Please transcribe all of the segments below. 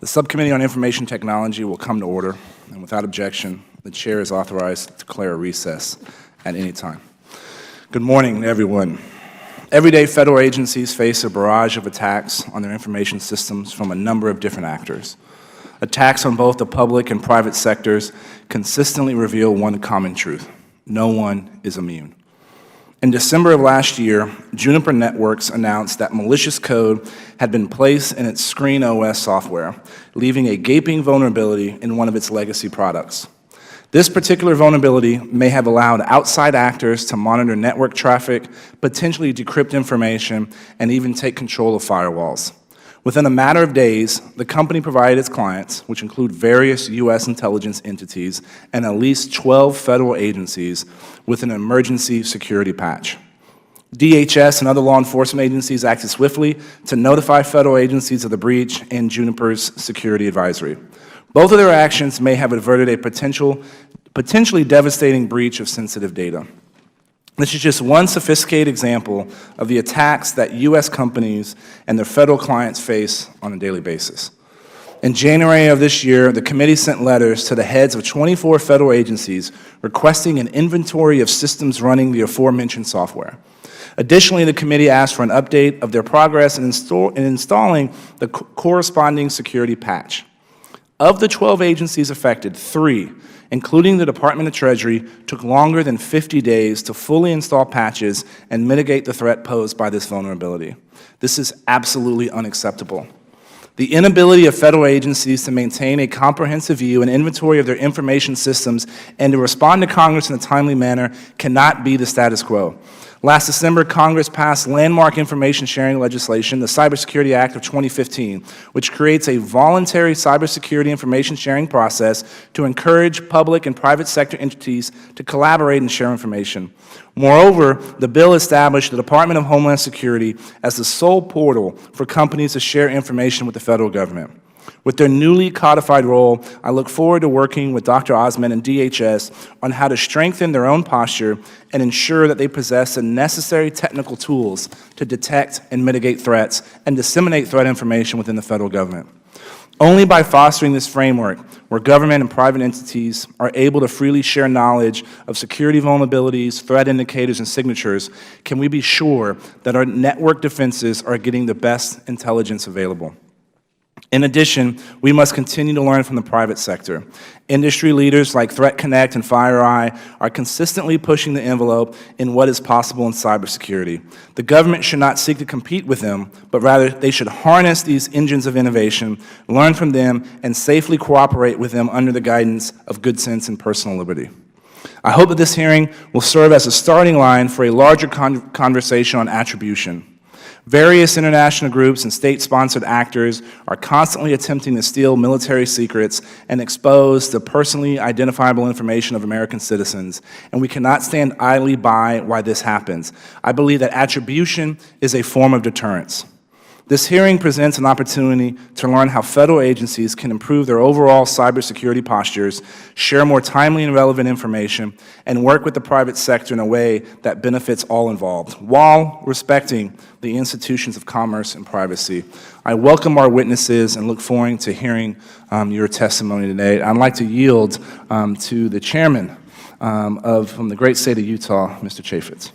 The Subcommittee on Information Technology will come to order, and without objection, the Chair is authorized to declare a recess at any time. Good morning, everyone. Every day, federal agencies face a barrage of attacks on their information systems from a number of different actors. Attacks on both the public and private sectors consistently reveal one common truth: no one is immune. In December of last year, Juniper Networks announced that malicious code had been placed in its Screen OS software, leaving a gaping vulnerability in one of its legacy products. This particular vulnerability may have allowed outside actors to monitor network traffic, potentially decrypt information, and even take control of firewalls. Within a matter of days, the company provided its clients, which include various U.S. intelligence entities and at least 12 federal agencies, with an emergency security patch. DHS and other law enforcement agencies acted swiftly to notify federal agencies of the breach in Juniper's security advisory. Both of their actions may have averted a potentially devastating breach of sensitive data. This is just one sophisticated example of the attacks that U.S. companies and their federal clients face on a daily basis. In January of this year, the committee sent letters to the heads of 24 federal agencies requesting an inventory of systems running the aforementioned software. Additionally, the committee asked for an update of their progress in installing the corresponding security patch. Of the 12 agencies affected, 3, including the Department of Treasury, took longer than 50 days to fully install patches and mitigate the threat posed by this vulnerability. This is absolutely unacceptable. The inability of federal agencies to maintain a comprehensive view and inventory of their information systems and to respond to Congress in a timely manner cannot be the status quo. Last December, Congress passed landmark information sharing legislation, the Cybersecurity Act of 2015, which creates a voluntary cybersecurity information sharing process to encourage public and private sector entities to collaborate and share information. Moreover, the bill established the Department of Homeland Security as the sole portal for companies to share information with the federal government. With their newly codified role, I look forward to working with Dr. Osmond and DHS on how to strengthen their own posture and ensure that they possess the necessary technical tools to detect and mitigate threats and disseminate threat information within the federal government. Only by fostering this framework, where government and private entities are able to freely share knowledge of security vulnerabilities, threat indicators, and signatures, can we be sure that our network defenses are getting the best intelligence available. In addition, we must continue to learn from the private sector. Industry leaders like Threat Connect and FireEye are consistently pushing the envelope in what is possible in cybersecurity. The government should not seek to compete with them, but rather they should harness these engines of innovation, learn from them, and safely cooperate with them under the guidance of good sense and personal liberty. I hope that this hearing will serve as a starting line for a larger conversation on attribution. Various international groups and state-sponsored actors are constantly attempting to steal military secrets and expose the personally identifiable information of American citizens, and we cannot stand idly by while this happens. I believe that attribution is a form of deterrence. This hearing presents an opportunity to learn how federal agencies can improve their overall cybersecurity postures, share more timely and relevant information, and work with the private sector in a way that benefits all involved, while respecting the institutions of commerce and privacy. I welcome our witnesses and look forward to hearing your testimony today. I'd like to yield to the chairman from the great state of Utah, Mr. Chaffetz.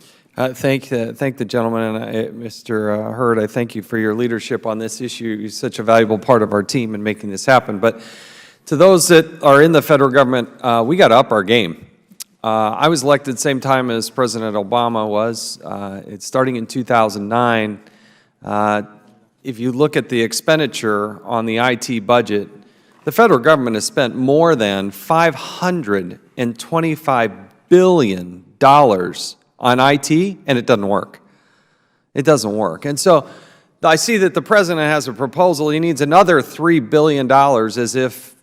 Thank the gentleman, and Mr. Hurd, I thank you for your leadership on this issue. You're such a valuable part of our team in making this happen. But to those that are in the federal government, we got to up our game. I was elected same time as President Obama was. It's starting in 2009. If you look at the expenditure on the IT budget, the federal government has spent more than $525 billion on IT, and it doesn't work. It doesn't work. And so I see that the president has a proposal. He needs another $3 billion, as if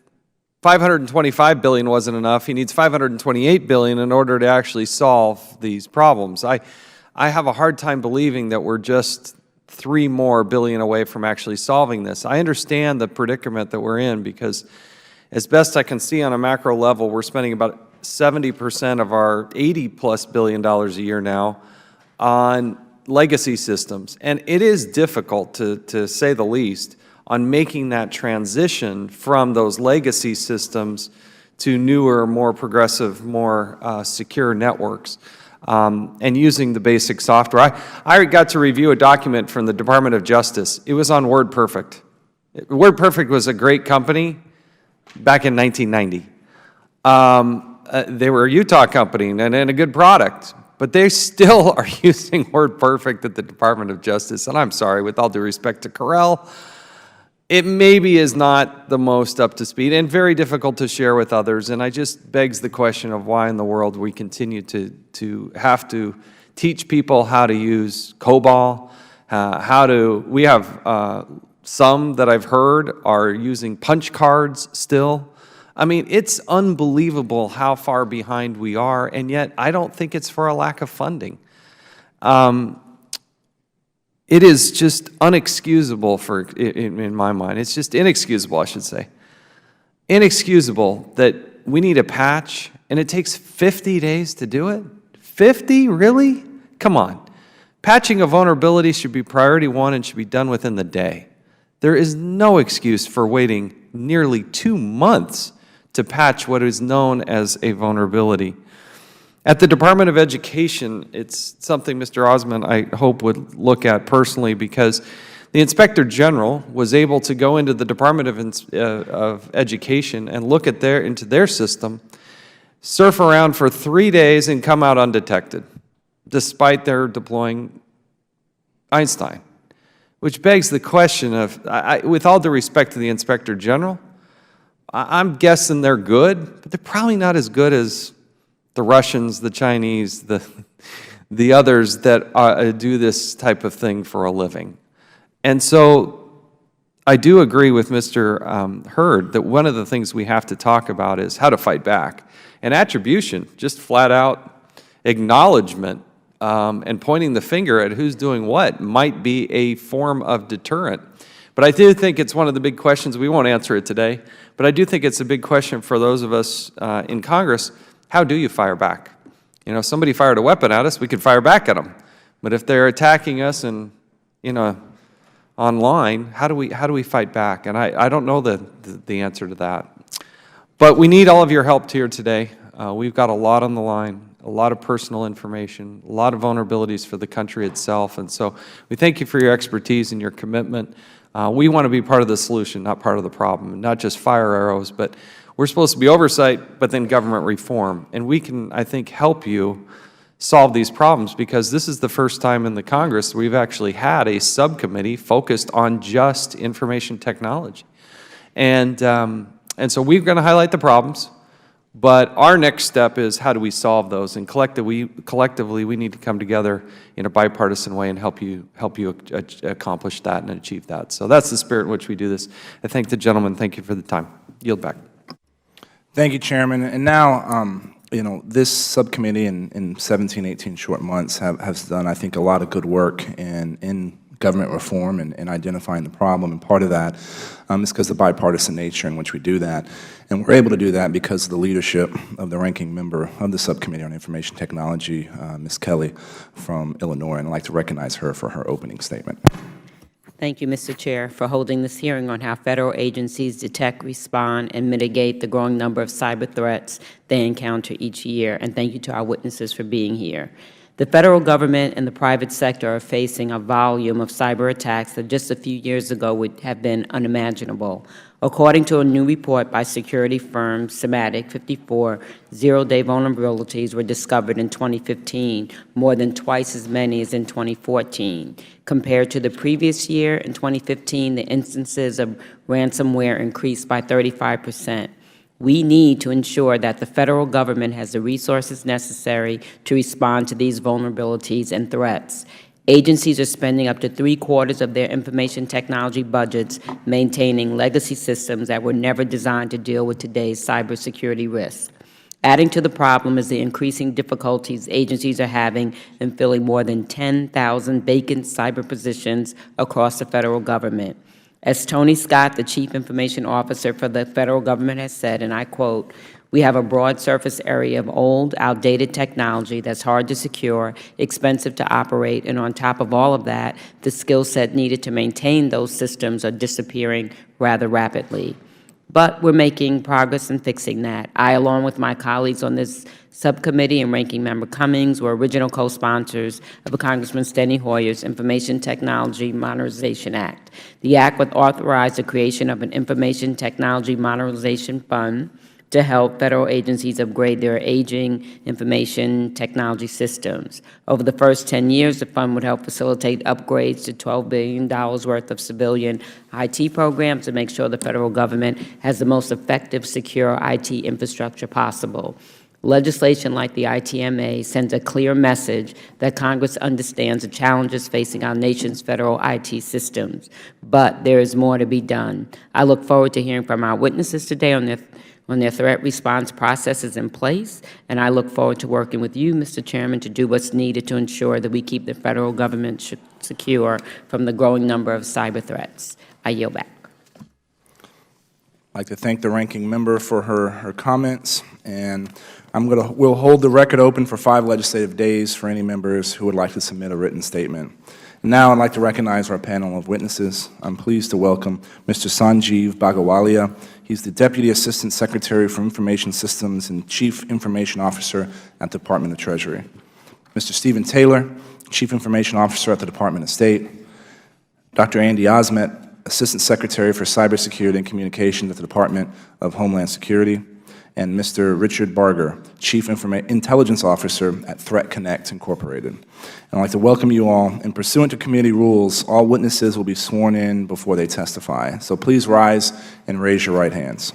$525 billion wasn't enough. He needs $528 billion in order to actually solve these problems. I have a hard time believing that we're just $3 more billion away from actually solving this. I understand the predicament that we're in because, as best I can see on a macro level, we're spending about 70% of our $80+ billion a year now on legacy systems. And it is difficult, to say the least, on making that transition from those legacy systems to newer, more progressive, more secure networks, and using the basic software. I got to review a document from the Department of Justice. It was on WordPerfect. WordPerfect was a great company back in 1990. They were a Utah company and a good product, but they still are using WordPerfect at the Department of Justice. And I'm sorry, with all due respect to Corel, it maybe is not the most up to speed and very difficult to share with others. And I just begs the question of why in the world we continue to have to teach people how to use COBOL, we have some that I've heard are using punch cards still. I mean, it's unbelievable how far behind we are, and yet I don't think it's for a lack of funding. It is just unexcusable in my mind. It's just inexcusable, I should say. Inexcusable that we need a patch, and it takes 50 days to do it? 50? Really? Come on. Patching a vulnerability should be priority one and should be done within the day. There is no excuse for waiting nearly 2 months to patch what is known as a vulnerability. At the Department of Education, it's something Mr. Osmond, I hope, would look at personally, because the Inspector General was able to go into the Department of Education and look at into their system, surf around for 3 days and come out undetected, despite their deploying Einstein. Which begs the question of, with all due respect to the Inspector General, I'm guessing they're good, but they're probably not as good as the Russians, the Chinese, the others that do this type of thing for a living. And so I do agree with Mr. Hurd that one of the things we have to talk about is how to fight back. And attribution, just flat out acknowledgement and pointing the finger at who's doing what might be a form of deterrent. But I do think it's one of the big questions. We won't answer it today, but I do think it's a big question for those of us in Congress. How do you fire back? You know, if somebody fired a weapon at us, we could fire back at them. But if they're attacking us and, online, how do we fight back? And I don't know the answer to that. But we need all of your help here today. We've got a lot on the line, a lot of personal information, a lot of vulnerabilities for the country itself. And so we thank you for your expertise and your commitment. We want to be part of the solution, not part of the problem, not just fire arrows, but we're supposed to be oversight, but then government reform. And we can, I think, help you solve these problems, because this is the first time in the Congress we've actually had a subcommittee focused on just information technology. And so we're going to highlight the problems, but our next step is how do we solve those? And collectively we need to come together in a bipartisan way and help you accomplish that and achieve that. So that's the spirit in which we do this. I thank the gentleman. Thank you for the time. Yield back. Thank you, Chairman. And now, this subcommittee in 17, 18 short months has done, I think, a lot of good work in government reform and identifying the problem. And part of that is because of the bipartisan nature in which we do that. And we're able to do that because of the leadership of the ranking member of the Subcommittee on Information Technology, Ms. Kelly from Illinois. And I'd like to recognize her for her opening statement. Thank you, Mr. Chair, for holding this hearing on how federal agencies detect, respond, and mitigate the growing number of cyber threats they encounter each year. And thank you to our witnesses for being here. The federal government and the private sector are facing a volume of cyber attacks that just a few years ago would have been unimaginable. According to a new report by security firm Symantec, 54 zero-day vulnerabilities were discovered in 2015, more than twice as many as in 2014. Compared to the previous year, in 2015, the instances of ransomware increased by 35%. We need to ensure that the federal government has the resources necessary to respond to these vulnerabilities and threats. Agencies are spending up to 3/4 of their information technology budgets maintaining legacy systems that were never designed to deal with today's cybersecurity risks. Adding to the problem is the increasing difficulties agencies are having in filling more than 10,000 vacant cyber positions across the federal government. As Tony Scott, the Chief Information Officer for the federal government, has said, and I quote, "We have a broad surface area of old, outdated technology that's hard to secure, expensive to operate, and on top of all of that, the skill set needed to maintain those systems are disappearing rather rapidly." But we're making progress in fixing that. I, along with my colleagues on this subcommittee and Ranking Member Cummings, were original co-sponsors of Congressman Steny Hoyer's Information Technology Modernization Act. The act would authorize the creation of an Information Technology Modernization Fund to help federal agencies upgrade their aging information technology systems. Over the first 10 years, the fund would help facilitate upgrades to $12 billion worth of civilian IT programs to make sure the federal government has the most effective, secure IT infrastructure possible. Legislation like the ITMA sends a clear message that Congress understands the challenges facing our nation's federal IT systems, but there is more to be done. I look forward to hearing from our witnesses today on their threat response processes in place, and I look forward to working with you, Mr. Chairman, to do what's needed to ensure that we keep the federal government secure from the growing number of cyber threats. I yield back. I'd like to thank the ranking member for her comments, and we'll hold the record open for 5 legislative days for any members who would like to submit a written statement. Now I'd like to recognize our panel of witnesses. I'm pleased to welcome Mr. Sanjeev Bagawalia. He's the Deputy Assistant Secretary for Information Systems and Chief Information Officer at the Department of Treasury. Mr. Stephen Taylor, Chief Information Officer at the Department of State. Dr. Andy Osmet, Assistant Secretary for Cybersecurity and Communications at the Department of Homeland Security. And Mr. Richard Barger, Chief Intelligence Officer at Threat Connect Incorporated. And I'd like to welcome you all. And pursuant to committee rules, all witnesses will be sworn in before they testify. So please rise and raise your right hands.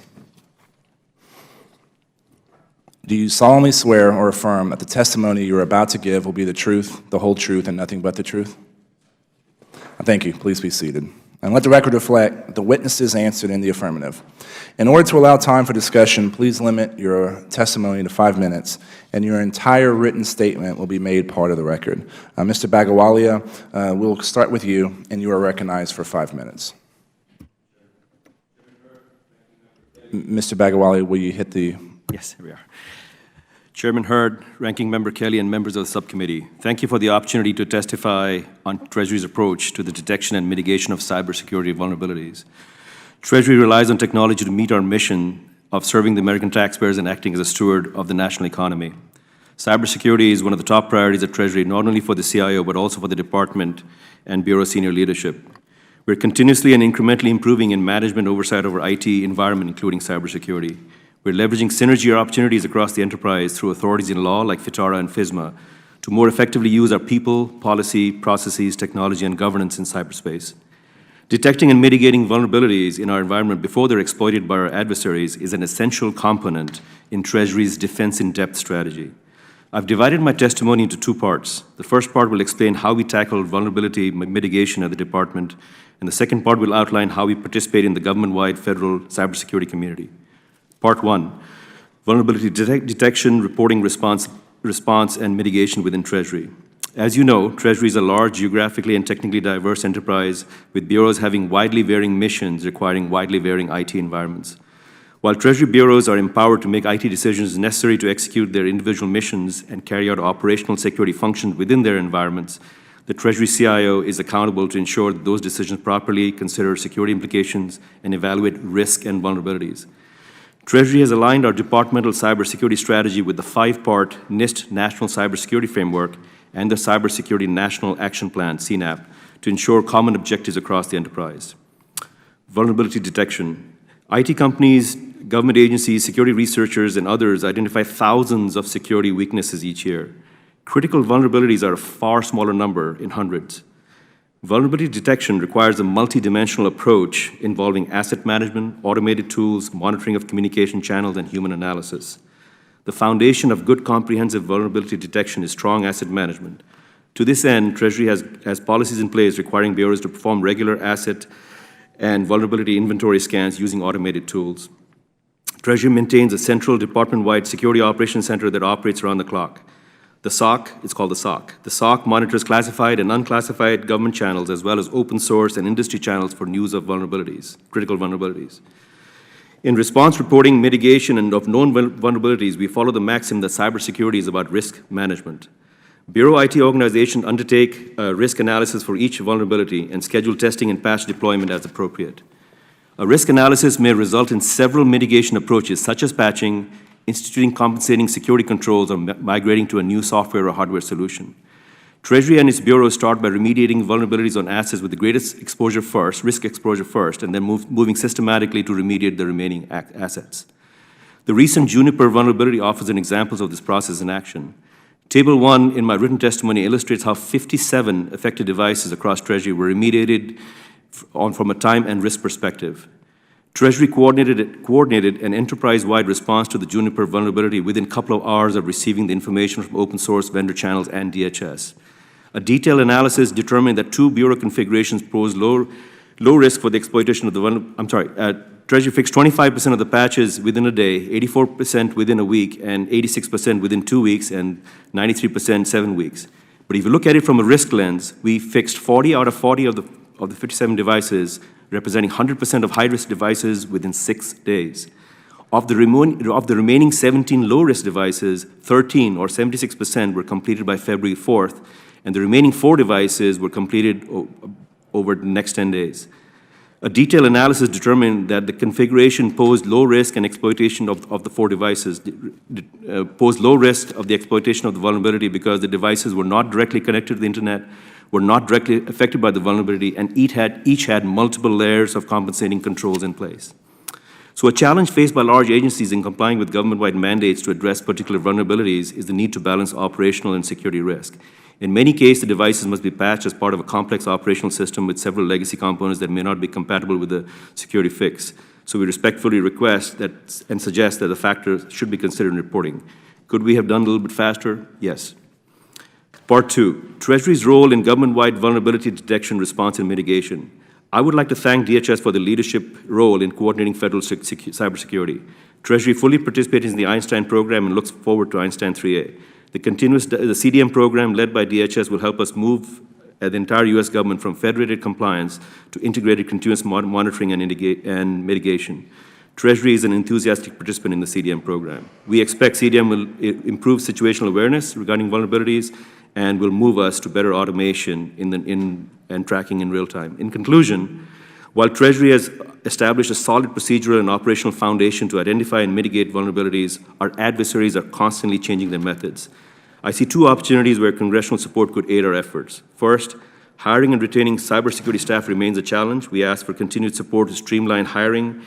Do you solemnly swear or affirm that the testimony you are about to give will be the truth, the whole truth, and nothing but the truth? Thank you. Please be seated. And let the record reflect the witnesses answered in the affirmative. In order to allow time for discussion, please limit your testimony to 5 minutes, and your entire written statement will be made part of the record. Mr. Bagawalia, we'll start with you, and you are recognized for 5 minutes. Mr. Bagawalia, will you hit the... Yes, here we are. Chairman Hurd, Ranking Member Kelly, and members of the subcommittee, thank you for the opportunity to testify on Treasury's approach to the detection and mitigation of cybersecurity vulnerabilities. Treasury relies on technology to meet our mission of serving the American taxpayers and acting as a steward of the national economy. Cybersecurity is one of the top priorities at Treasury, not only for the CIO, but also for the department and Bureau senior leadership. We're continuously and incrementally improving in management oversight over IT environment, including cybersecurity. We're leveraging synergy opportunities across the enterprise through authorities in law like FITARA and FISMA to more effectively use our people, policy, processes, technology, and governance in cyberspace. Detecting and mitigating vulnerabilities in our environment before they're exploited by our adversaries is an essential component in Treasury's defense in-depth strategy. I've divided my testimony into 2 parts. The first part will explain how we tackle vulnerability mitigation at the department, and the second part will outline how we participate in the government-wide federal cybersecurity community. Part 1, vulnerability detection, reporting, response, and mitigation within Treasury. As you know, Treasury is a large, geographically and technically diverse enterprise with bureaus having widely varying missions requiring widely varying IT environments. While Treasury bureaus are empowered to make IT decisions necessary to execute their individual missions and carry out operational security functions within their environments, the Treasury CIO is accountable to ensure that those decisions properly consider security implications and evaluate risk and vulnerabilities. Treasury has aligned our departmental cybersecurity strategy with the 5-part NIST National Cybersecurity Framework and the Cybersecurity National Action Plan, CNAP, to ensure common objectives across the enterprise. Vulnerability detection. IT companies, government agencies, security researchers, and others identify thousands of security weaknesses each year. Critical vulnerabilities are a far smaller number, in hundreds. Vulnerability detection requires a multidimensional approach involving asset management, automated tools, monitoring of communication channels, and human analysis. The foundation of good comprehensive vulnerability detection is strong asset management. To this end, Treasury has policies in place requiring bureaus to perform regular asset and vulnerability inventory scans using automated tools. Treasury maintains a central department-wide security operations center that operates around the clock. The SOC, it's called the SOC. The SOC monitors classified and unclassified government channels as well as open source and industry channels for news of vulnerabilities, critical vulnerabilities. In response reporting, mitigation, and of known vulnerabilities, we follow the maxim that cybersecurity is about risk management. Bureau IT organizations undertake risk analysis for each vulnerability and schedule testing and patch deployment as appropriate. A risk analysis may result in several mitigation approaches, such as patching, instituting compensating security controls, or migrating to a new software or hardware solution. Treasury and its bureaus start by remediating vulnerabilities on assets with the greatest exposure first, risk exposure first, and then moving systematically to remediate the remaining assets. The recent Juniper vulnerability offers an example of this process in action. Table 1 in my written testimony illustrates how 57 affected devices across Treasury were remediated from a time and risk perspective. Treasury coordinated an enterprise-wide response to the Juniper vulnerability within a couple of hours of receiving the information from open source vendor channels and DHS. A detailed analysis determined that 2 bureau configurations pose low risk for the exploitation of the Treasury fixed 25% of the patches within a day, 84% within a week, and 86% within 2 weeks, and 93% 7 weeks. But if you look at it from a risk lens, we fixed 40 out of 40 of the 57 devices, representing 100% of high-risk devices within 6 days. Of the remaining 17 low-risk devices, 13, or 76%, were completed by February 4th, and the remaining 4 devices were completed over the next 10 days. A detailed analysis determined that the configuration posed low risk and exploitation of the 4 devices, posed low risk of the exploitation of the vulnerability because the devices were not directly connected to the internet, were not directly affected by the vulnerability, and each had multiple layers of compensating controls in place. So a challenge faced by large agencies in complying with government-wide mandates to address particular vulnerabilities is the need to balance operational and security risk. In many cases, the devices must be patched as part of a complex operational system with several legacy components that may not be compatible with the security fix. So we respectfully request that and suggest that the factors should be considered in reporting. Could we have done a little bit faster? Yes. Part 2, Treasury's role in government-wide vulnerability detection, response, and mitigation. I would like to thank DHS for the leadership role in coordinating federal cybersecurity. Treasury fully participates in the Einstein program and looks forward to Einstein 3A. The CDM program led by DHS will help us move the entire U.S. government from federated compliance to integrated continuous monitoring and mitigation. Treasury is an enthusiastic participant in the CDM program. We expect CDM will improve situational awareness regarding vulnerabilities and will move us to better automation and tracking in real time. In conclusion, while Treasury has established a solid procedural and operational foundation to identify and mitigate vulnerabilities, our adversaries are constantly changing their methods. I see 2 opportunities where congressional support could aid our efforts. First, hiring and retaining cybersecurity staff remains a challenge. We ask for continued support to streamline hiring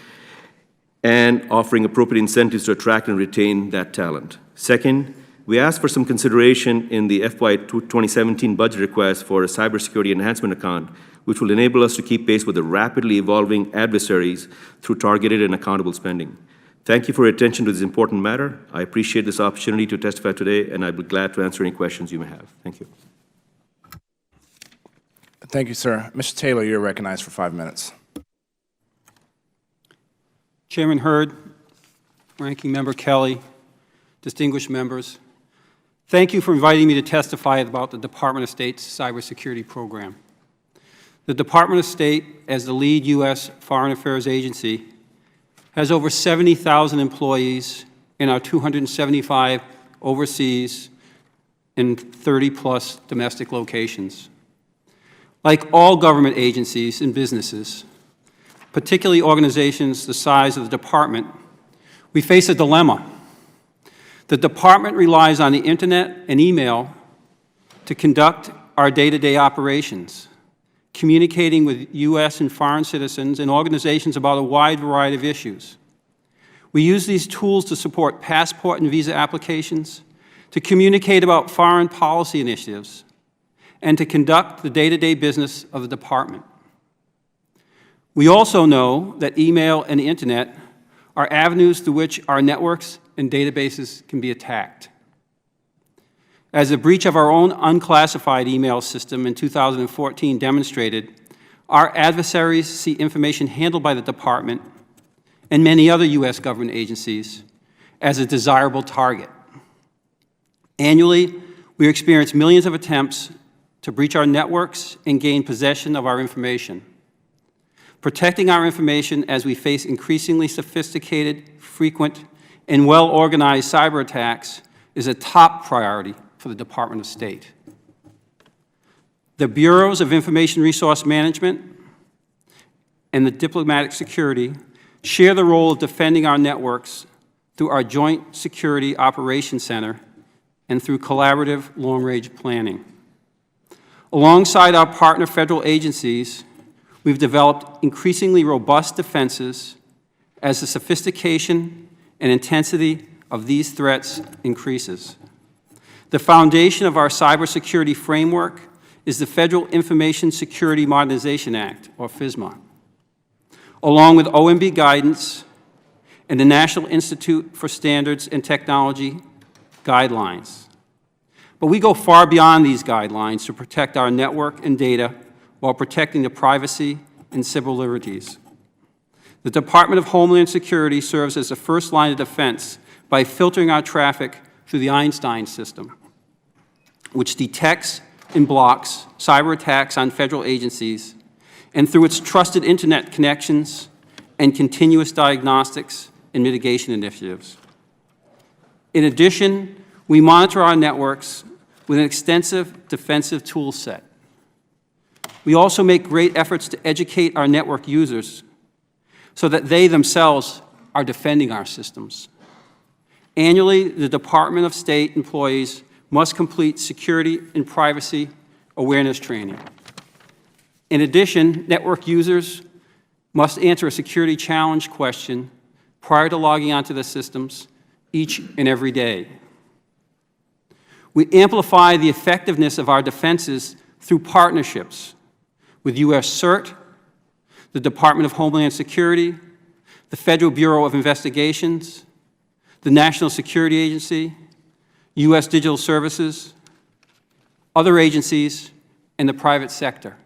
and offering appropriate incentives to attract and retain that talent. Second, we ask for some consideration in the FY 2017 budget request for a cybersecurity enhancement account, which will enable us to keep pace with the rapidly evolving adversaries through targeted and accountable spending. Thank you for your attention to this important matter. I appreciate this opportunity to testify today, and I'd be glad to answer any questions you may have. Thank you. Thank you, sir. Mr. Taylor, you're recognized for 5 minutes. Chairman Hurd, Ranking Member Kelly, distinguished members, thank you for inviting me to testify about the Department of State's cybersecurity program. The Department of State, as the lead U.S. foreign affairs agency, has over 70,000 employees in our 275 overseas and 30-plus domestic locations. Like all government agencies and businesses, particularly organizations the size of the Department, we face a dilemma. The Department relies on the Internet and email to conduct our day-to-day operations, communicating with U.S. and foreign citizens and organizations about a wide variety of issues. We use these tools to support passport and visa applications, to communicate about foreign policy initiatives, and to conduct the day-to-day business of the Department. We also know that email and the Internet are avenues through which our networks and databases can be attacked. As a breach of our own unclassified email system in 2014 demonstrated, our adversaries see information handled by the Department and many other U.S. government agencies as a desirable target. Annually, We experience millions of attempts to breach our networks and gain possession of our information. Protecting our information as we face increasingly sophisticated, frequent, and well-organized cyber attacks is a top priority for the Department of State. The Bureaus of Information Resource Management and the Diplomatic Security share the role of defending our networks through our Joint Security Operations Center and through collaborative long-range planning. Alongside our partner federal agencies, we've developed increasingly robust defenses as the sophistication and intensity of these threats increases. The foundation of our cybersecurity framework is the Federal Information Security Modernization Act, or FISMA, along with OMB guidance and the National Institute for Standards and Technology guidelines. But we go far beyond these guidelines to protect our network and data while protecting the privacy and civil liberties. The Department of Homeland Security serves as the first line of defense by filtering our traffic through the Einstein system, which detects and blocks cyber attacks on federal agencies, and through its trusted internet connections and continuous diagnostics and mitigation initiatives. In addition, we monitor our networks with an extensive defensive tool set. We also make great efforts to educate our network users so that they themselves are defending our systems. Annually, the Department of State employees must complete security and privacy awareness training. In addition, network users must answer a security challenge question prior to logging onto the systems each and every day. We amplify the effectiveness of our defenses through partnerships with U.S. CERT, the Department of Homeland Security, the Federal Bureau of Investigations, the National Security Agency, U.S. Digital Services, other agencies, and the private sector.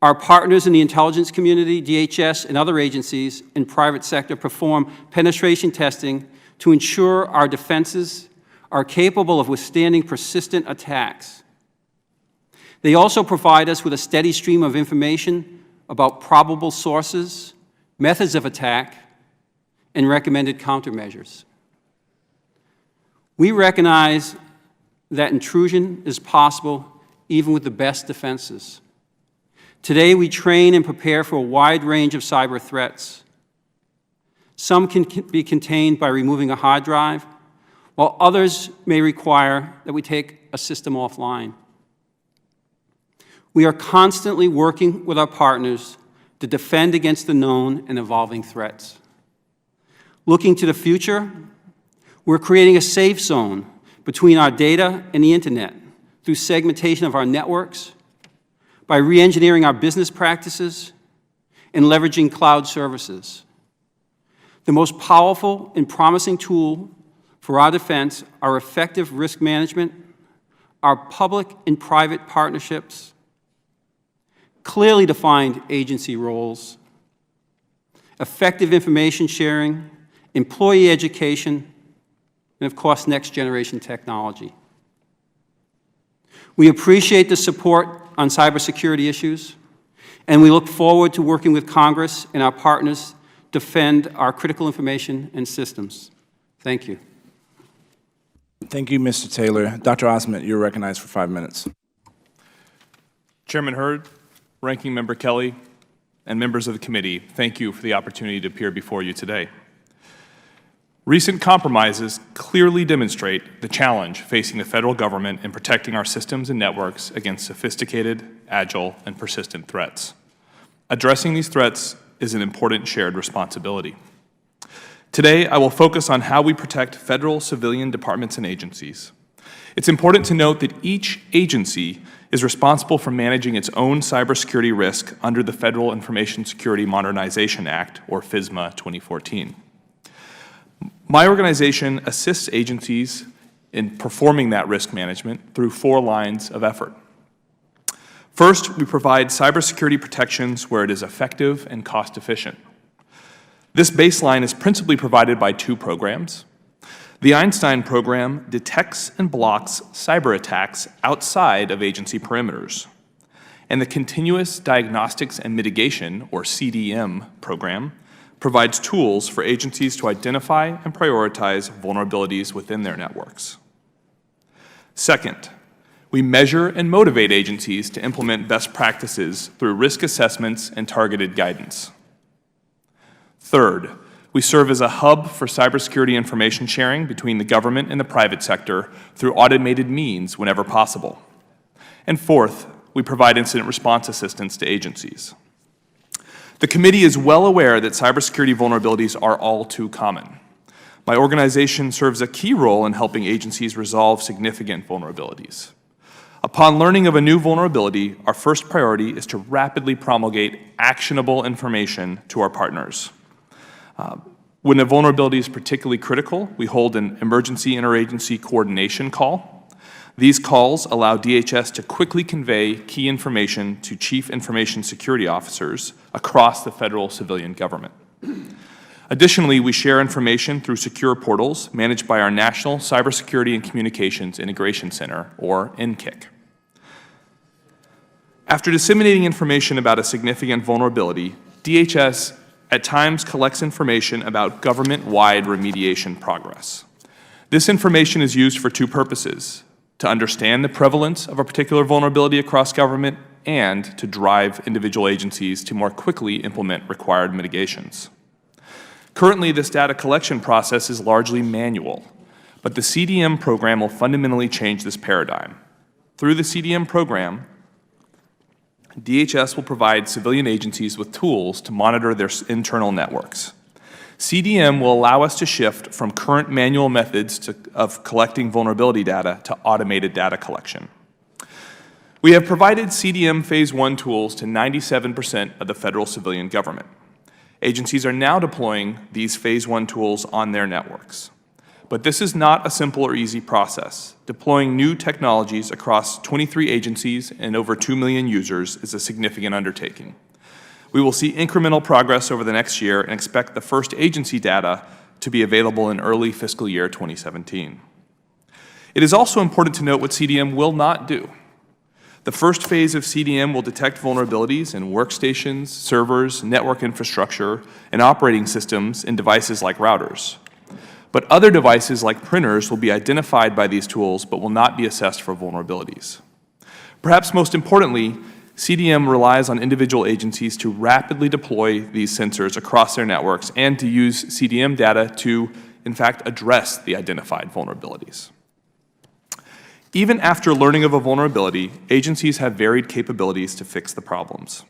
Our partners in the intelligence community, DHS, and other agencies in private sector perform penetration testing to ensure our defenses are capable of withstanding persistent attacks. They also provide us with a steady stream of information about probable sources, methods of attack, and recommended countermeasures. We recognize that intrusion is possible even with the best defenses. Today, we train and prepare for a wide range of cyber threats. Some can be contained by removing a hard drive, while others may require that we take a system offline. We are constantly working with our partners to defend against the known and evolving threats. Looking to the future, we're creating a safe zone between our data and the internet through segmentation of our networks, by re-engineering our business practices, and leveraging cloud services. The most powerful and promising tool for our defense are effective risk management, our public and private partnerships, clearly defined agency roles, effective information sharing, employee education, and of course, next generation technology. We appreciate the support on cybersecurity issues, and we look forward to working with Congress and our partners to defend our critical information and systems. Thank you. Thank you, Mr. Taylor. Dr. Osment, you're recognized for 5 minutes. Chairman Hurd, Ranking Member Kelly, and members of the committee, thank you for the opportunity to appear before you today. Recent compromises clearly demonstrate the challenge facing the federal government in protecting our systems and networks against sophisticated, agile, and persistent threats. Addressing these threats is an important shared responsibility. Today, I will focus on how we protect federal civilian departments and agencies. It's important to note that each agency is responsible for managing its own cybersecurity risk under the Federal Information Security Modernization Act, or FISMA 2014. My organization assists agencies in performing that risk management through 4 lines of effort. First, we provide cybersecurity protections where it is effective and cost-efficient. This baseline is principally provided by 2 programs. The Einstein program detects and blocks cyber attacks outside of agency perimeters. And the Continuous Diagnostics and Mitigation, or CDM, program provides tools for agencies to identify and prioritize vulnerabilities within their networks. Second, we measure and motivate agencies to implement best practices through risk assessments and targeted guidance. Third, we serve as a hub for cybersecurity information sharing between the government and the private sector through automated means whenever possible. And fourth, we provide incident response assistance to agencies. The committee is well aware that cybersecurity vulnerabilities are all too common. My organization serves a key role in helping agencies resolve significant vulnerabilities. Upon learning of a new vulnerability, our first priority is to rapidly promulgate actionable information to our partners. When a vulnerability is particularly critical, we hold an emergency interagency coordination call. These calls allow DHS to quickly convey key information to Chief Information Security Officers across the federal civilian government. Additionally, we share information through secure portals managed by our National Cybersecurity and Communications Integration Center, or NCIC. After disseminating information about a significant vulnerability, DHS at times collects information about government-wide remediation progress. This information is used for two purposes: to understand the prevalence of a particular vulnerability across government and to drive individual agencies to more quickly implement required mitigations. Currently, this data collection process is largely manual, but the CDM program will fundamentally change this paradigm. Through the CDM program, DHS will provide civilian agencies with tools to monitor their internal networks. CDM will allow us to shift from current manual methods of collecting vulnerability data to automated data collection. We have provided CDM Phase 1 tools to 97% of the federal civilian government. Agencies are now deploying these Phase 1 tools on their networks. But this is not a simple or easy process. Deploying new technologies across 23 agencies and over 2 million users is a significant undertaking. We will see incremental progress over the next year and expect the first agency data to be available in early fiscal year 2017. It is also important to note what CDM will not do. The first phase of CDM will detect vulnerabilities in workstations, servers, network infrastructure, and operating systems in devices like routers. But other devices like printers will be identified by these tools but will not be assessed for vulnerabilities. Perhaps most importantly, CDM relies on individual agencies to rapidly deploy these sensors across their networks and to use CDM data to, in fact, address the identified vulnerabilities. Even after learning of a vulnerability, agencies have varied capabilities to fix the problems.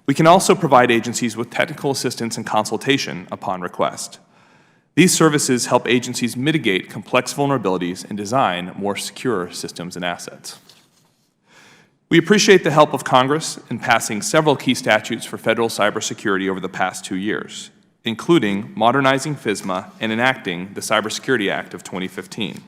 We can also provide agencies with technical assistance and consultation upon request. These services help agencies mitigate complex vulnerabilities and design more secure systems and assets. We appreciate the help of Congress in passing several key statutes for federal cybersecurity over the past 2 years, including modernizing FISMA and enacting the Cybersecurity Act of 2015.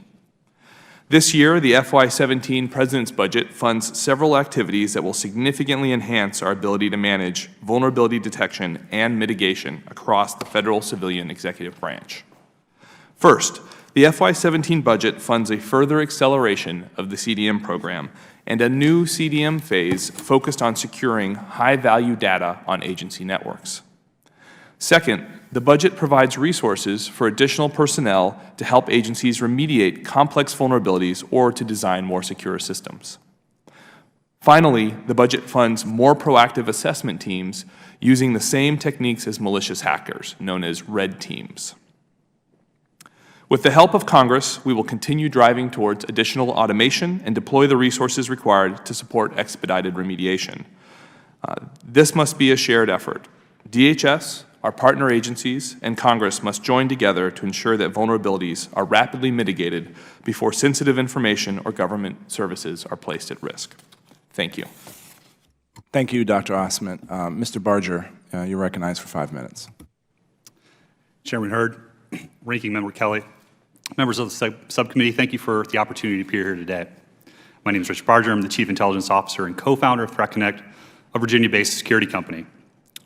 This year, the FY17 President's budget funds several activities that will significantly enhance our ability to manage vulnerability detection and mitigation across the federal civilian executive branch. First, the FY17 budget funds a further acceleration of the CDM program and a new CDM phase focused on securing high-value data on agency networks. Second, the budget provides resources for additional personnel to help agencies remediate complex vulnerabilities or to design more secure systems. Finally, the budget funds more proactive assessment teams using the same techniques as malicious hackers, known as red teams. With the help of Congress, we will continue driving towards additional automation and deploy the resources required to support expedited remediation. This must be a shared effort. DHS, our partner agencies, and Congress must join together to ensure that vulnerabilities are rapidly mitigated before sensitive information or government services are placed at risk. Thank you. Thank you, Dr. Osment. Mr. Barger, you're recognized for 5 minutes. Chairman Hurd, Ranking Member Kelly, members of the subcommittee, thank you for the opportunity to appear here today. My name is Rich Barger. I'm the Chief Intelligence Officer and co-founder of Threat Connect, a Virginia-based security company.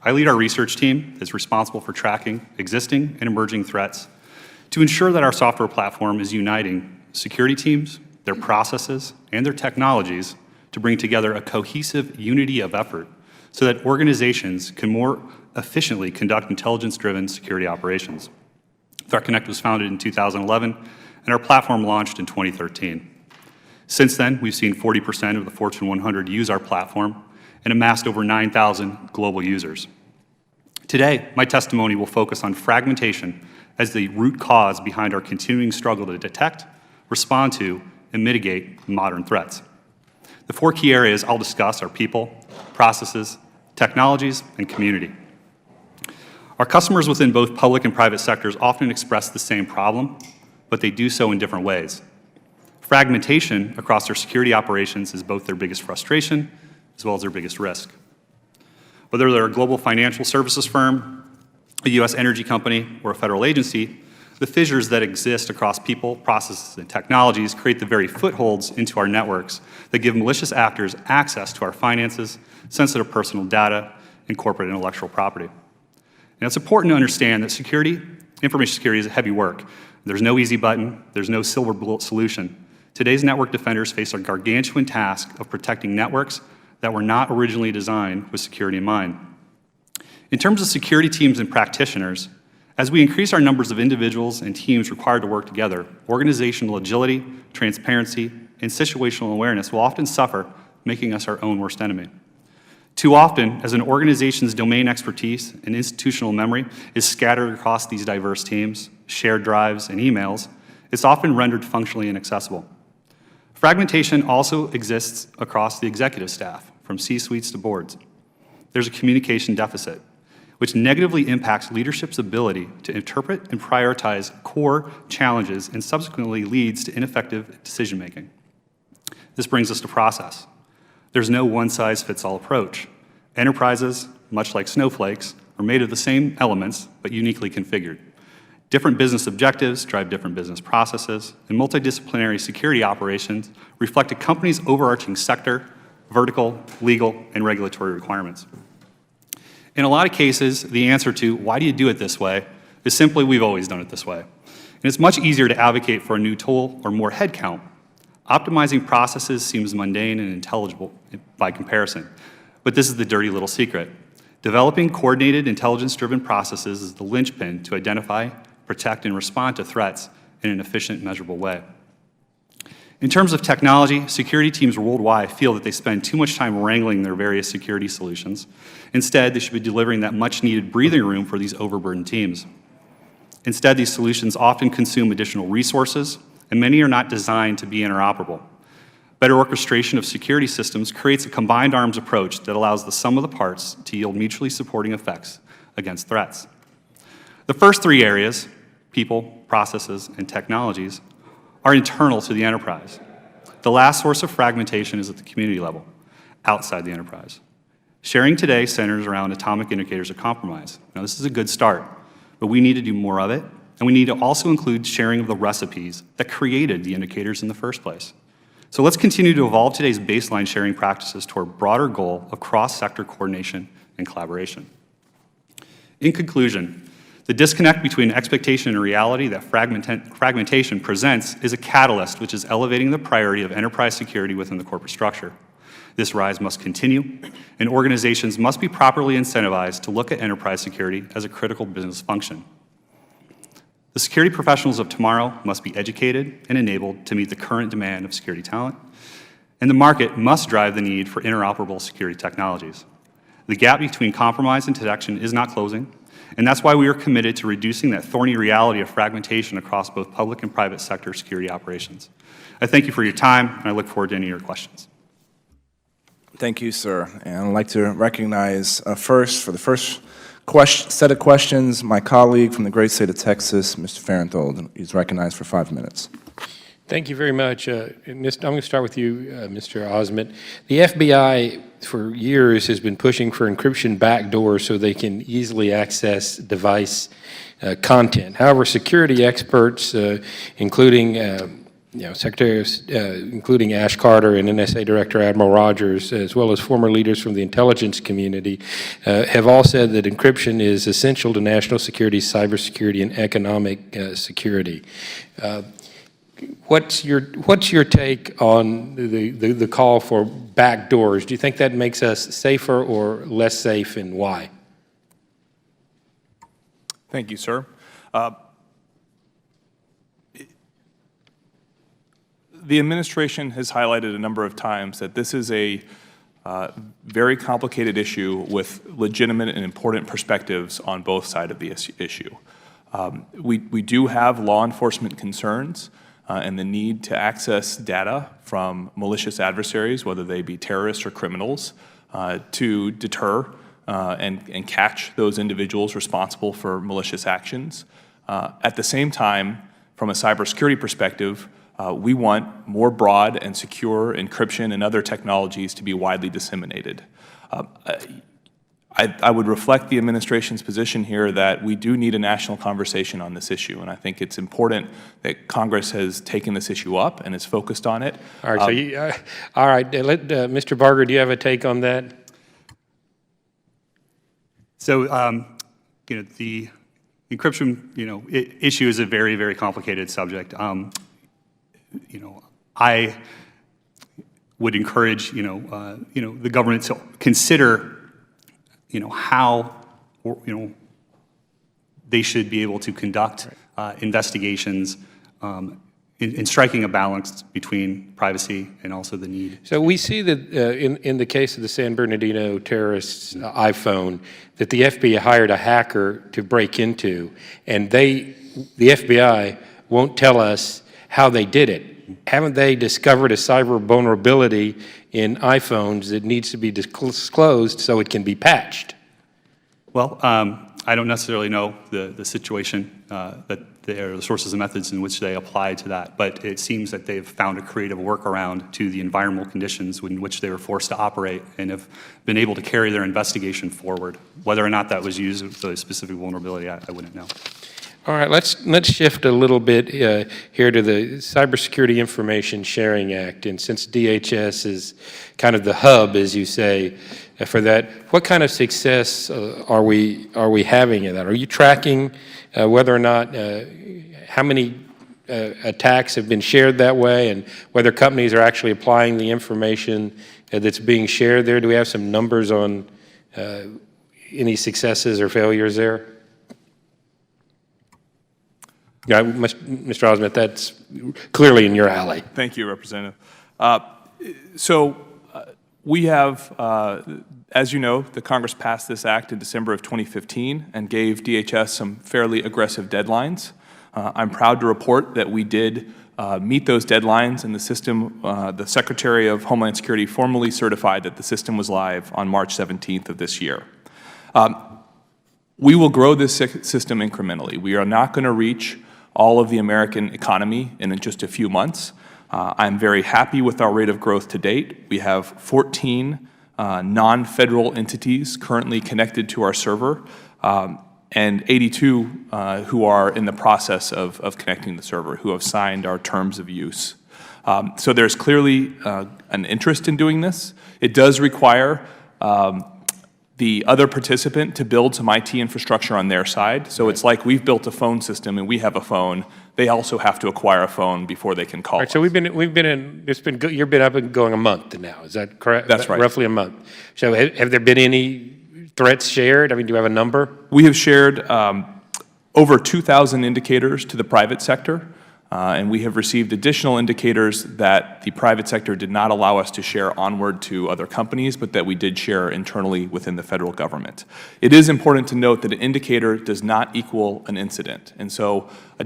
I lead our research team that's responsible for tracking existing and emerging threats to ensure that our software platform is uniting security teams, their processes, and their technologies to bring together a cohesive unity of effort so that organizations can more efficiently conduct intelligence-driven security operations. ThreatConnect was founded in 2011, and our platform launched in 2013. Since then, we've seen 40% of the Fortune 100 use our platform and amassed over 9,000 global users. Today, my testimony will focus on fragmentation as the root cause behind our continuing struggle to detect, respond to, and mitigate modern threats. The 4 key areas I'll discuss are people, processes, technologies, and community. Our customers within both public and private sectors often express the same problem, but they do so in different ways. Fragmentation across their security operations is both their biggest frustration as well as their biggest risk. Whether they're a global financial services firm, a U.S. energy company, or a federal agency, the fissures that exist across people, processes, and technologies create the very footholds into our networks that give malicious actors access to our finances, sensitive personal data, and corporate intellectual property. And it's important to understand that information security is heavy work. There's no easy button, there's no silver bullet solution. Today's network defenders face a gargantuan task of protecting networks that were not originally designed with security in mind. In terms of security teams and practitioners, as we increase our numbers of individuals and teams required to work together, organizational agility, transparency, and situational awareness will often suffer, making us our own worst enemy. Too often, as an organization's domain expertise and institutional memory is scattered across these diverse teams, shared drives, and emails, it's often rendered functionally inaccessible. Fragmentation also exists across the executive staff, from C-suites to boards. There's a communication deficit, which negatively impacts leadership's ability to interpret and prioritize core challenges and subsequently leads to ineffective decision-making. This brings us to process. There's no one-size-fits-all approach. Enterprises, much like snowflakes, are made of the same elements, but uniquely configured. Different business objectives drive different business processes, and multidisciplinary security operations reflect a company's overarching sector, vertical, legal, and regulatory requirements. In a lot of cases, the answer to why do you do it this way is simply we've always done it this way. And it's much easier to advocate for a new tool or more headcount. Optimizing processes seems mundane and intelligible by comparison, but this is the dirty little secret. Developing coordinated, intelligence-driven processes is the linchpin to identify, protect, and respond to threats in an efficient, measurable way. In terms of technology, security teams worldwide feel that they spend too much time wrangling their various security solutions. Instead, they should be delivering that much-needed breathing room for these overburdened teams. Instead, these solutions often consume additional resources, and many are not designed to be interoperable. Better orchestration of security systems creates a combined arms approach that allows the sum of the parts to yield mutually supporting effects against threats. The first 3 areas, people, processes, and technologies, are internal to the enterprise. The last source of fragmentation is at the community level, outside the enterprise. Sharing today centers around atomic indicators of compromise. Now, this is a good start, but we need to do more of it, and we need to also include sharing of the recipes that created the indicators in the first place. So let's continue to evolve today's baseline sharing practices toward a broader goal of cross-sector coordination and collaboration. In conclusion, the disconnect between expectation and reality that fragmentation presents is a catalyst which is elevating the priority of enterprise security within the corporate structure. This rise must continue, and organizations must be properly incentivized to look at enterprise security as a critical business function. The security professionals of tomorrow must be educated and enabled to meet the current demand of security talent, and the market must drive the need for interoperable security technologies. The gap between compromise and detection is not closing, and that's why we are committed to reducing that thorny reality of fragmentation across both public and private sector security operations. I thank you for your time, and I look forward to any of your questions. Thank you, sir. And I'd like to recognize for the first set of questions, my colleague from the great state of Texas, Mr. Farenthold. He's recognized for 5 minutes. Thank you very much. I'm going to start with you, Mr. Osment. The FBI, for years, has been pushing for encryption backdoors so they can easily access device content. However, security experts, including Secretary of, including Ash Carter and NSA Director Admiral Rogers, as well as former leaders from the intelligence community, have all said that encryption is essential to national security, cybersecurity, and economic security. What's your take on the call for backdoors? Do you think that makes us safer or less safe, and why? Thank you, sir. The administration has highlighted a number of times that this is a very complicated issue with legitimate and important perspectives on both sides of the issue. We do have law enforcement concerns and the need to access data from malicious adversaries, whether they be terrorists or criminals, to deter and catch those individuals responsible for malicious actions. At the same time, from a cybersecurity perspective, we want more broad and secure encryption and other technologies to be widely disseminated. I would reflect the administration's position here that we do need a national conversation on this issue, and I think it's important that Congress has taken this issue up and is focused on it. All right, all right, Mr. Barger, do you have a take on that? So, the encryption, issue is a very, very complicated subject. I would encourage, the government to consider, how, they should be able to conduct investigations in striking a balance between privacy and also the need. So we see that in the case of the San Bernardino terrorist's iPhone, that the FBI hired a hacker to break into, and the FBI won't tell us how they did it. Haven't they discovered a cyber vulnerability in iPhones that needs to be disclosed so it can be patched? Well, I don't necessarily know the situation, the sources and methods in which they applied to that, but it seems that they've found a creative workaround to the environmental conditions in which they were forced to operate and have been able to carry their investigation forward. Whether or not that was used with a specific vulnerability, I wouldn't know. All right, let's shift a little bit here to the Cybersecurity Information Sharing Act. And since DHS is kind of the hub, as you say, for that, what kind of success are we having in that? Are you tracking whether or not how many attacks have been shared that way, and whether companies are actually applying the information that's being shared there? Do we have some numbers on any successes or failures there? Yeah, Mr. Osment, that's clearly in your alley. Thank you, Representative. We have, as you know, the Congress passed this act in December of 2015 and gave DHS some fairly aggressive deadlines. I'm proud to report that we did meet those deadlines, and the system, the Secretary of Homeland Security formally certified that the system was live on March 17th of this year. We will grow this system incrementally. We are not going to reach all of the American economy in just a few months. I'm very happy with our rate of growth to date. We have 14 non-federal entities currently connected to our server, and 82 who are in the process of connecting the server, who have signed our terms of use. So there's clearly an interest in doing this. It does require the other participant to build some IT infrastructure on their side. So it's like we've built a phone system and we have a phone. They also have to acquire a phone before they can call. All right, so you've been up and going a month now. Is that correct? That's right. Roughly a month. So have there been any threats shared? I mean, do you have a number? We have shared over 2,000 indicators to the private sector, and we have received additional indicators that the private sector did not allow us to share onward to other companies, but that we did share internally within the federal government. It is important to note that an indicator does not equal an incident, and so a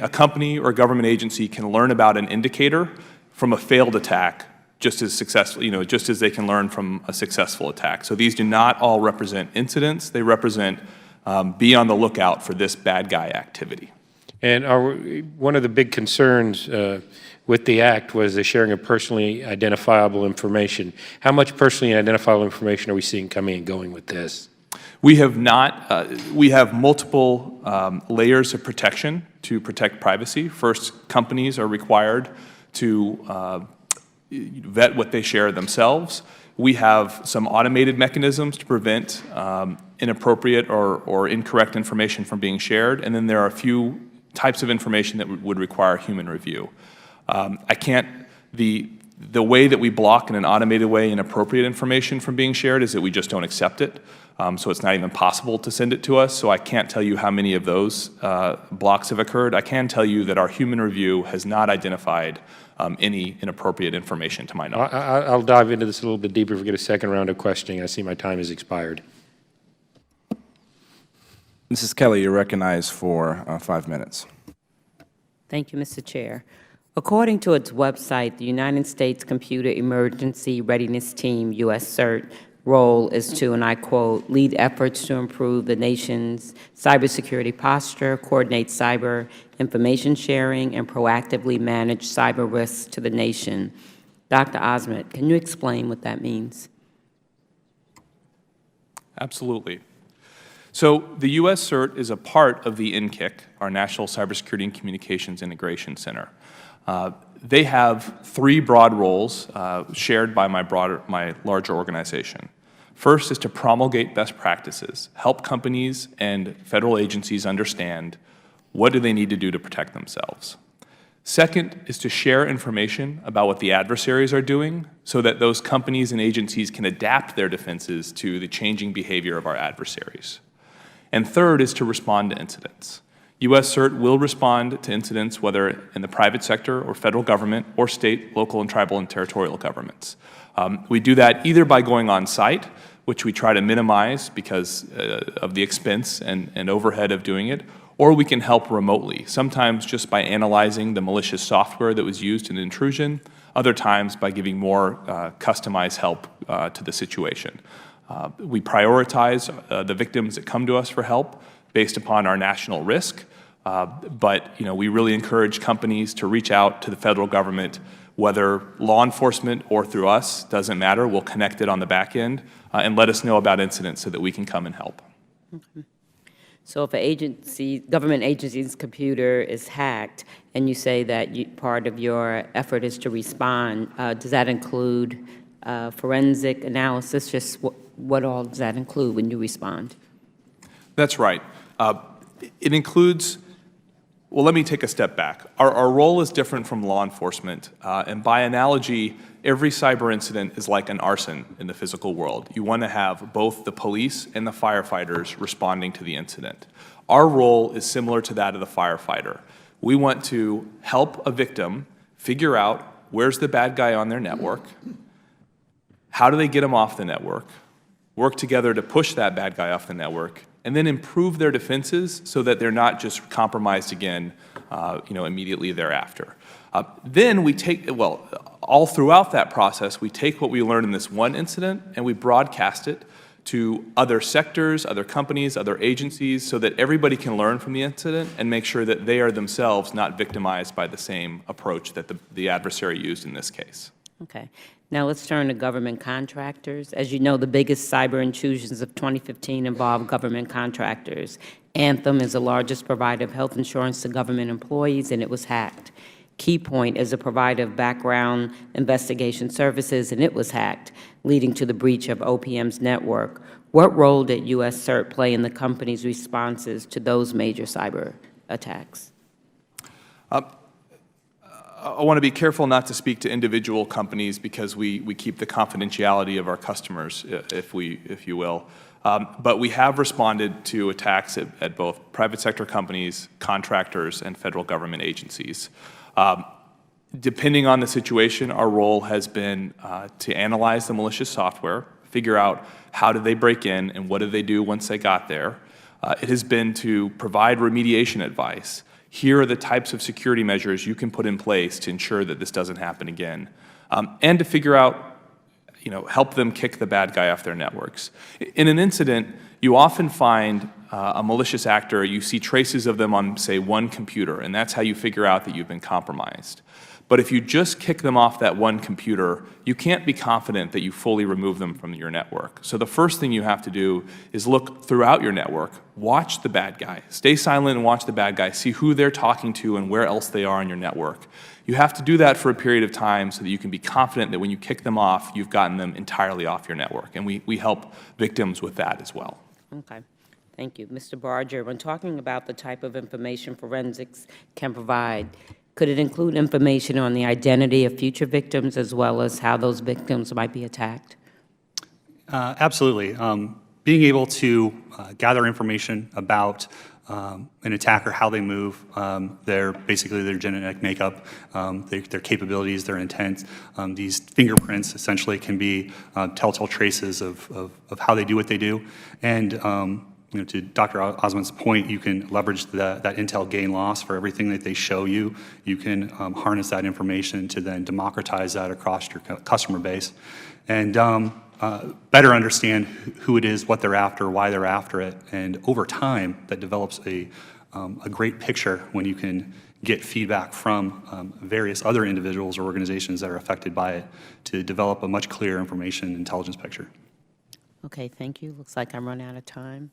company or government agency can learn about an indicator from a failed attack just as successful, just as they can learn from a successful attack. So these do not all represent incidents; they represent be on the lookout for this bad guy activity. And one of the big concerns with the act was the sharing of personally identifiable information. How much personally identifiable information are we seeing coming and going with this? We have not. We have multiple layers of protection to protect privacy. First, companies are required to vet what they share themselves. We have some automated mechanisms to prevent inappropriate or incorrect information from being shared, and then there are a few types of information that would require human review. The way that we block in an automated way inappropriate information from being shared is that we just don't accept it. So it's not even possible to send it to us. So I can't tell you how many of those blocks have occurred. I can tell you that our human review has not identified any inappropriate information to my knowledge. I'll dive into this a little bit deeper if we get a second round of questioning. I see my time has expired. Mrs. Kelly, you're recognized for 5 minutes. Thank you, Mr. Chair. According to its website, the United States Computer Emergency Readiness Team, U.S. CERT, role is to, and I quote, lead efforts to improve the nation's cybersecurity posture, coordinate cyber information sharing, and proactively manage cyber risks to the nation. Dr. Osment, can you explain what that means? Absolutely. So the U.S. CERT is a part of the NCIC, our National Cybersecurity and Communications Integration Center. They have 3 broad roles shared by my larger organization. First is to promulgate best practices, help companies and federal agencies understand what do they need to do to protect themselves. Second is to share information about what the adversaries are doing so that those companies and agencies can adapt their defenses to the changing behavior of our adversaries. And third is to respond to incidents. U.S. CERT will respond to incidents whether in the private sector or federal government or state, local, and tribal and territorial governments. We do that either by going on site, which we try to minimize because of the expense and overhead of doing it, or we can help remotely, sometimes just by analyzing the malicious software that was used in an intrusion, other times by giving more customized help to the situation. We prioritize the victims that come to us for help based upon our national risk, but we really encourage companies to reach out to the federal government, whether law enforcement or through us, doesn't matter. We'll connect it on the back end and let us know about incidents so that we can come and help. Okay. So if a government agency's computer is hacked and you say that part of your effort is to respond, does that include forensic analysis? Just what all does that include when you respond? That's right. It includes, well, let me take a step back. Our role is different from law enforcement, and by analogy, every cyber incident is like an arson in the physical world. You want to have both the police and the firefighters responding to the incident. Our role is similar to that of the firefighter. We want to help a victim figure out where's the bad guy on their network, how do they get him off the network, work together to push that bad guy off the network, and then improve their defenses so that they're not just compromised again, immediately thereafter. Then we take, all throughout that process, we take what we learned in this one incident and we broadcast it to other sectors, other companies, other agencies, so that everybody can learn from the incident and make sure that they are themselves not victimized by the same approach that the adversary used in this case. Okay. Now let's turn to government contractors. As you know, the biggest cyber intrusions of 2015 involved government contractors. Anthem is the largest provider of health insurance to government employees, and it was hacked. KeyPoint is a provider of background investigation services, and it was hacked, leading to the breach of OPM's network. What role did U.S. CERT play in the company's responses to those major cyber attacks? I want to be careful not to speak to individual companies because we keep the confidentiality of our customers, if you will. But we have responded to attacks at both private sector companies, contractors, and federal government agencies. Depending on the situation, our role has been to analyze the malicious software, figure out how did they break in and what did they do once they got there. It has been to provide remediation advice. Here are the types of security measures you can put in place to ensure that this doesn't happen again, and to figure out, help them kick the bad guy off their networks. In an incident, you often find a malicious actor, you see traces of them on, say, one computer, and that's how you figure out that you've been compromised. But if you just kick them off that one computer, you can't be confident that you fully remove them from your network. So the first thing you have to do is look throughout your network, watch the bad guy. Stay silent and watch the bad guy, see who they're talking to and where else they are on your network. You have to do that for a period of time so that you can be confident that when you kick them off, you've gotten them entirely off your network. And we help victims with that as well. Okay. Thank you. Mr. Barger, when talking about the type of information forensics can provide, could it include information on the identity of future victims as well as how those victims might be attacked? Absolutely. Being able to gather information about an attacker, how they move, basically their genetic makeup, their capabilities, their intent. These fingerprints essentially can be telltale traces of how they do what they do. And to Dr. Osmond's point, you can leverage that intel gain loss for everything that they show you. You can harness that information to then democratize that across your customer base. And better understand who it is, what they're after, why they're after it, and over time, that develops a great picture when you can get feedback from various other individuals or organizations that are affected by it to develop a much clearer information intelligence picture. Okay, thank you. Looks like I'm running out of time.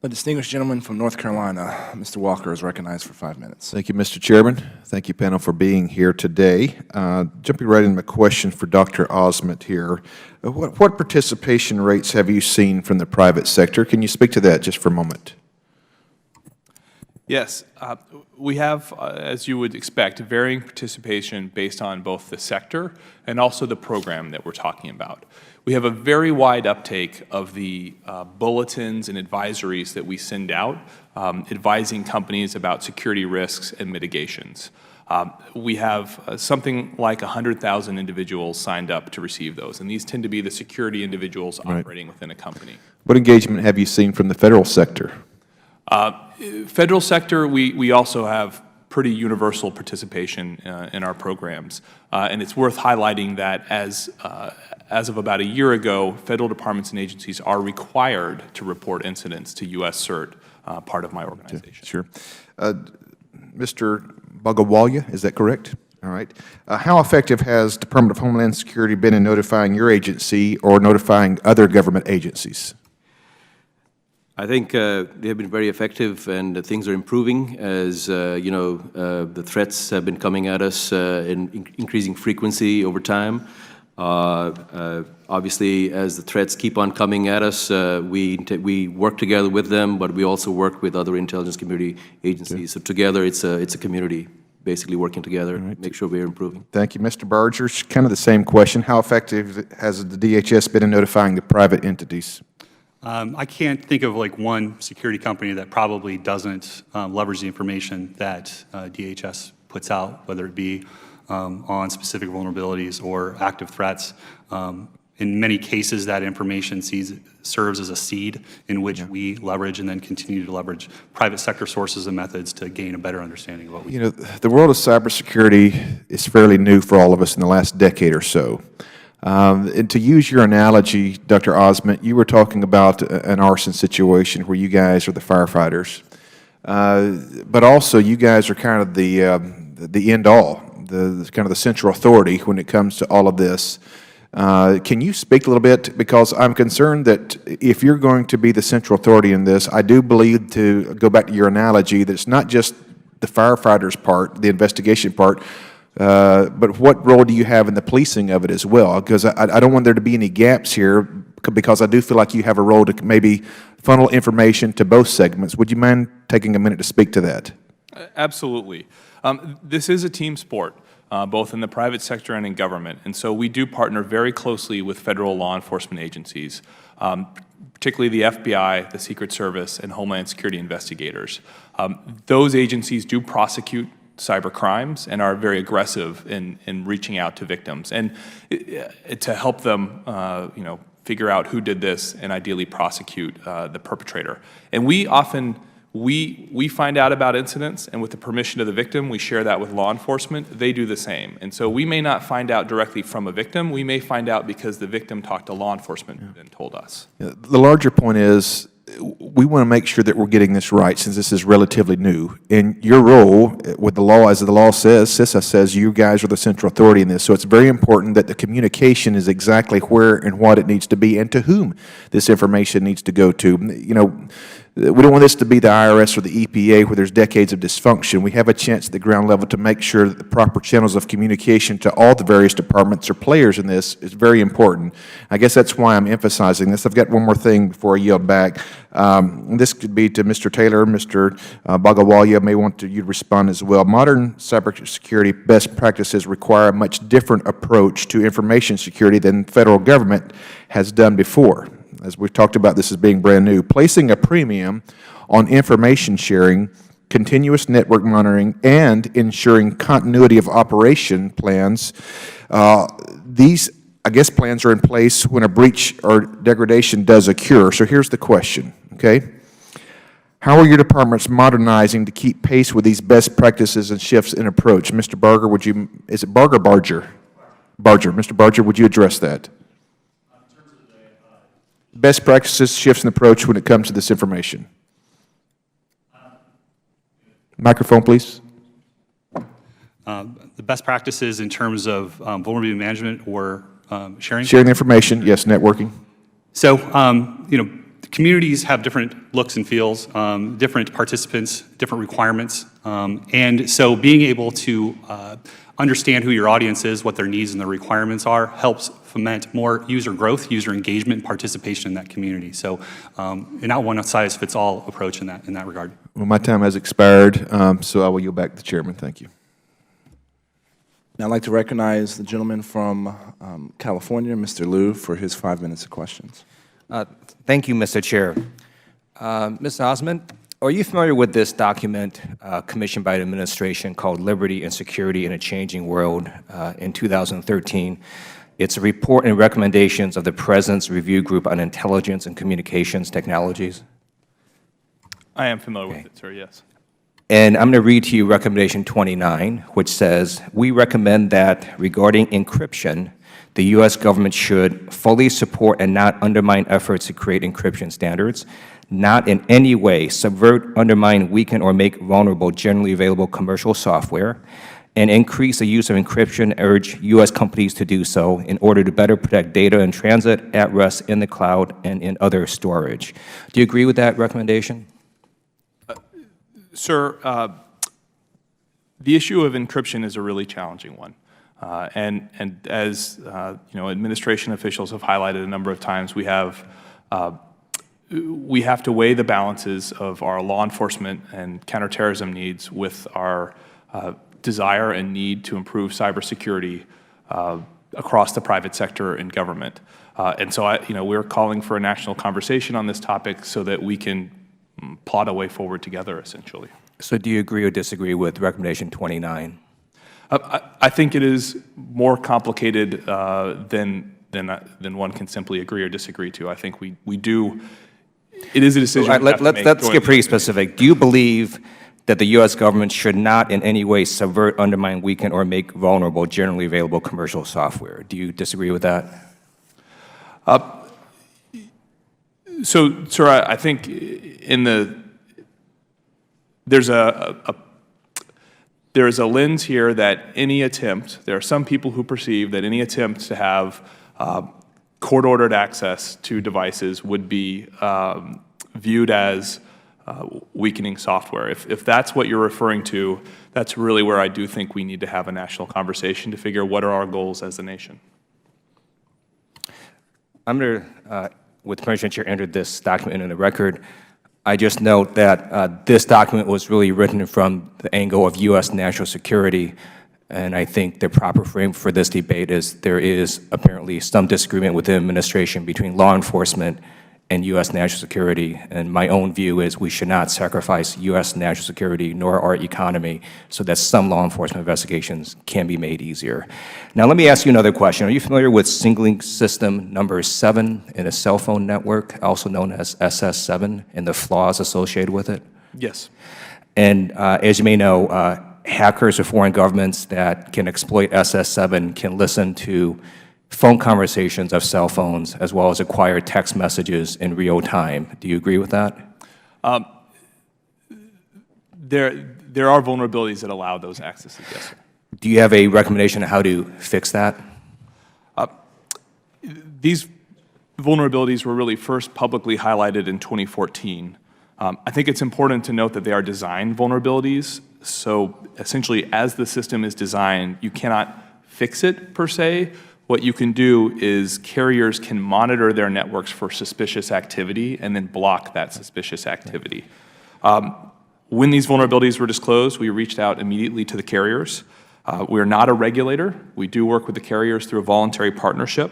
The distinguished gentleman from North Carolina, Mr. Walker, is recognized for 5 minutes. Thank you, Mr. Chairman. Thank you, panel, for being here today. Jumping right into my question for Dr. Osmond here. What participation rates have you seen from the private sector? Can you speak to that just for a moment? Yes, we have, as you would expect, varying participation based on both the sector and also the program that we're talking about. We have a very wide uptake of the bulletins and advisories that we send out, advising companies about security risks and mitigations. We have something like 100,000 individuals signed up to receive those, and these tend to be the security individuals operating within a company. What engagement have you seen from the federal sector? Federal sector, we also have pretty universal participation in our programs. And it's worth highlighting that as of about a year ago, federal departments and agencies are required to report incidents to U.S. CERT, part of my organization. Sure. Mr. Bagawalya, is that correct? All right. How effective has Department of Homeland Security been in notifying your agency or notifying other government agencies? I think they have been very effective, and things are improving as the threats have been coming at us in increasing frequency over time. Obviously, as the threats keep on coming at us, we work together with them, but we also work with other intelligence community agencies. Okay. So together, it's a community basically working together, make sure we're improving. Thank you, Mr. Barger. Kind of the same question. How effective has the DHS been in notifying the private entities? I can't think of like one security company that probably doesn't leverage the information that DHS puts out, whether it be on specific vulnerabilities or active threats. In many cases, that information serves as a seed in which we leverage and then continue to leverage private sector sources and methods to gain a better understanding of what we do. The world of cybersecurity is fairly new for all of us in the last decade or so. And to use your analogy, Dr. Osmond, you were talking about an arson situation where you guys are the firefighters, but also you guys are kind of the end all, the kind of the central authority when it comes to all of this. Can you speak a little bit, because I'm concerned that if you're going to be the central authority in this, I do believe, to go back to your analogy, that it's not just the firefighters part, the investigation part, but what role do you have in the policing of it as well? Because I don't want there to be any gaps here, because I do feel like you have a role to maybe funnel information to both segments. Would you mind taking a minute to speak to that? Absolutely. This is a team sport, both in the private sector and in government, and so we do partner very closely with federal law enforcement agencies, particularly the FBI, the Secret Service, and Homeland Security investigators. Those agencies do prosecute cyber crimes and are very aggressive in reaching out to victims and to help them figure out who did this and ideally prosecute the perpetrator. And we often we find out about incidents, and with the permission of the victim, we share that with law enforcement. They do the same. And so we may not find out directly from a victim. We may find out because the victim talked to law enforcement and told us. The larger point is, we want to make sure that we're getting this right since this is relatively new. In your role with the law, as the law says, CISA says you guys are the central authority in this. So it's very important that the communication is exactly where and what it needs to be and to whom this information needs to go to. You know, we don't want this to be the IRS or the EPA where there's decades of dysfunction. We have a chance at the ground level to make sure that the proper channels of communication to all the various departments or players in this is very important. I guess that's why I'm emphasizing this. I've got one more thing before I yield back. This could be to Mr. Taylor, Mr. Bagawalia may want you to respond as well. Modern cybersecurity best practices require a much different approach to information security than the federal government has done before. As we've talked about this as being brand new, placing a premium on information sharing, continuous network monitoring, and ensuring continuity of operation plans. These, I guess, plans are in place when a breach or degradation does occur. So here's the question, okay? How are your departments modernizing to keep pace with these best practices and shifts in approach? Mr. Barger, would you, is it Barger or Barger? Barger. Mr. Barger, would you address that? Best practices, shifts in approach when it comes to this information. Microphone, please. The best practices in terms of vulnerability management or sharing? Sharing information, yes, networking. So, you know, communities have different looks and feels, different participants, different requirements. And so being able to understand who your audience is, what their needs and their requirements are, helps foment more user growth, user engagement, and participation in that community. So not one size fits all approach in that regard. Well, my time has expired, so I will yield back to the chairman. Thank you. Now I'd like to recognize the gentleman from California, Mr. Liu, for his 5 minutes of questions. Thank you, Mr. Chair. Ms. Osmond, are you familiar with this document commissioned by the administration called Liberty and Security in a Changing World in 2013? It's a report and recommendations of the President's Review Group on Intelligence and Communications Technologies. I am familiar with it, sir, yes. And I'm going to read to you Recommendation 29, which says, we recommend that regarding encryption, the U.S. government should fully support and not undermine efforts to create encryption standards, not in any way subvert, undermine, weaken, or make vulnerable generally available commercial software, and increase the use of encryption, urge U.S. companies to do so in order to better protect data in transit, at rest, in the cloud, and in other storage. Do you agree with that recommendation? Sir, the issue of encryption is a really challenging one. And as you know, administration officials have highlighted a number of times, we have to weigh the balances of our law enforcement and counterterrorism needs with our desire and need to improve cybersecurity across the private sector and government. And so, you know, we're calling for a national conversation on this topic so that we can plot a way forward together, essentially. So do you agree or disagree with Recommendation 29? I think it is more complicated than one can simply agree or disagree to. I think we do. It is a decision. Let's get pretty specific. Do you believe that the U.S. government should not in any way subvert, undermine, weaken, or make vulnerable generally available commercial software? Do you disagree with that? So, sir, I think there's a lens here that any attempt, there are some people who perceive that any attempt to have court-ordered access to devices would be viewed as weakening software. If that's what you're referring to, that's really where I do think we need to have a national conversation to figure what are our goals as a nation. I'm going to, with permission, Chair, enter this document in the record. I just note that this document was really written from the angle of U.S. national security, and I think the proper frame for this debate is there is apparently some disagreement within the administration between law enforcement and U.S. national security, and my own view is we should not sacrifice U.S. national security nor our economy so that some law enforcement investigations can be made easier. Now let me ask you another question. Are you familiar with signaling system number 7 in a cell phone network, also known as SS7, and the flaws associated with it? Yes. And as you may know, hackers or foreign governments that can exploit SS7 can listen to phone conversations of cell phones as well as acquire text messages in real time. Do you agree with that? There are vulnerabilities that allow those accesses, yes, sir. Do you have a recommendation on how to fix that? These vulnerabilities were really first publicly highlighted in 2014. I think it's important to note that they are design vulnerabilities. So essentially, as the system is designed, you cannot fix it per se. What you can do is carriers can monitor their networks for suspicious activity and then block that suspicious activity. When these vulnerabilities were disclosed, we reached out immediately to the carriers. We are not a regulator. We do work with the carriers through a voluntary partnership.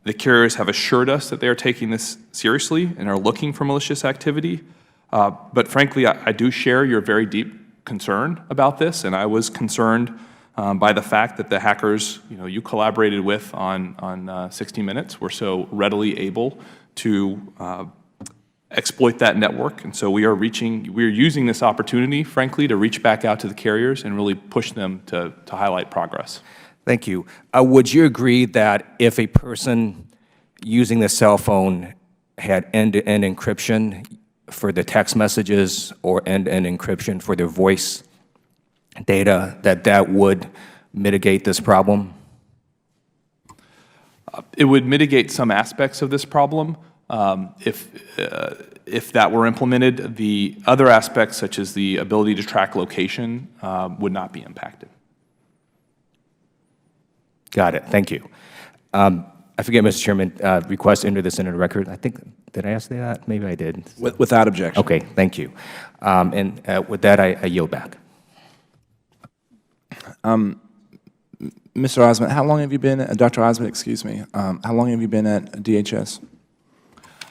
The carriers have assured us that they are taking this seriously and are looking for malicious activity. But frankly, I do share your very deep concern about this, and I was concerned by the fact that the hackers you collaborated with on 60 Minutes were so readily able to exploit that network. And so we are using this opportunity, frankly, to reach back out to the carriers and really push them to highlight progress. Thank you. Would you agree that if a person using the cell phone had end-to-end encryption for the text messages or end-to-end encryption for their voice data, that would mitigate this problem? It would mitigate some aspects of this problem if that were implemented. The other aspects, such as the ability to track location, would not be impacted. Got it. Thank you. I forget, Mr. Chairman, request to enter this into the record. I think, did I ask that? Maybe I did. Without objection. Okay, thank you. And with that, I yield back. Mr. Osment, how long have you been, Dr. Osment, excuse me, how long have you been at DHS?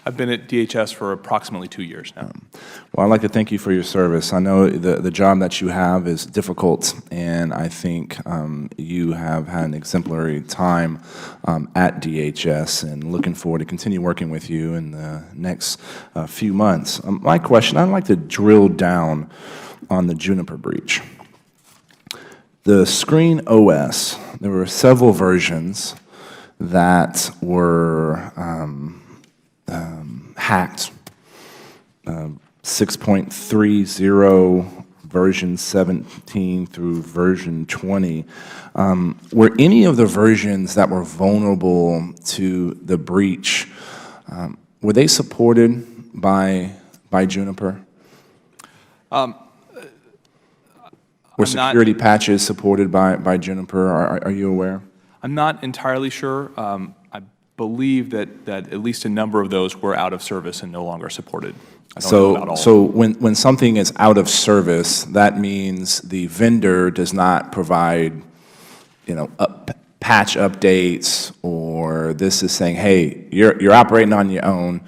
I've been at DHS for approximately 2 years now. Well, I'd like to thank you for your service. I know the job that you have is difficult, and I think you have had an exemplary time at DHS, and looking forward to continue working with you in the next few months. My question, I'd like to drill down on the Juniper breach. The Screen OS, there were several versions that were hacked. 6.30, version 17 through version 20. Were any of the versions that were vulnerable to the breach, were they supported by Juniper? Were security patches supported by Juniper? Are you aware? I'm not entirely sure. I believe that at least a number of those were out of service and no longer supported. I don't know about all. So when something is out of service, that means the vendor does not provide, patch updates, or this is saying, hey, you're operating on your own.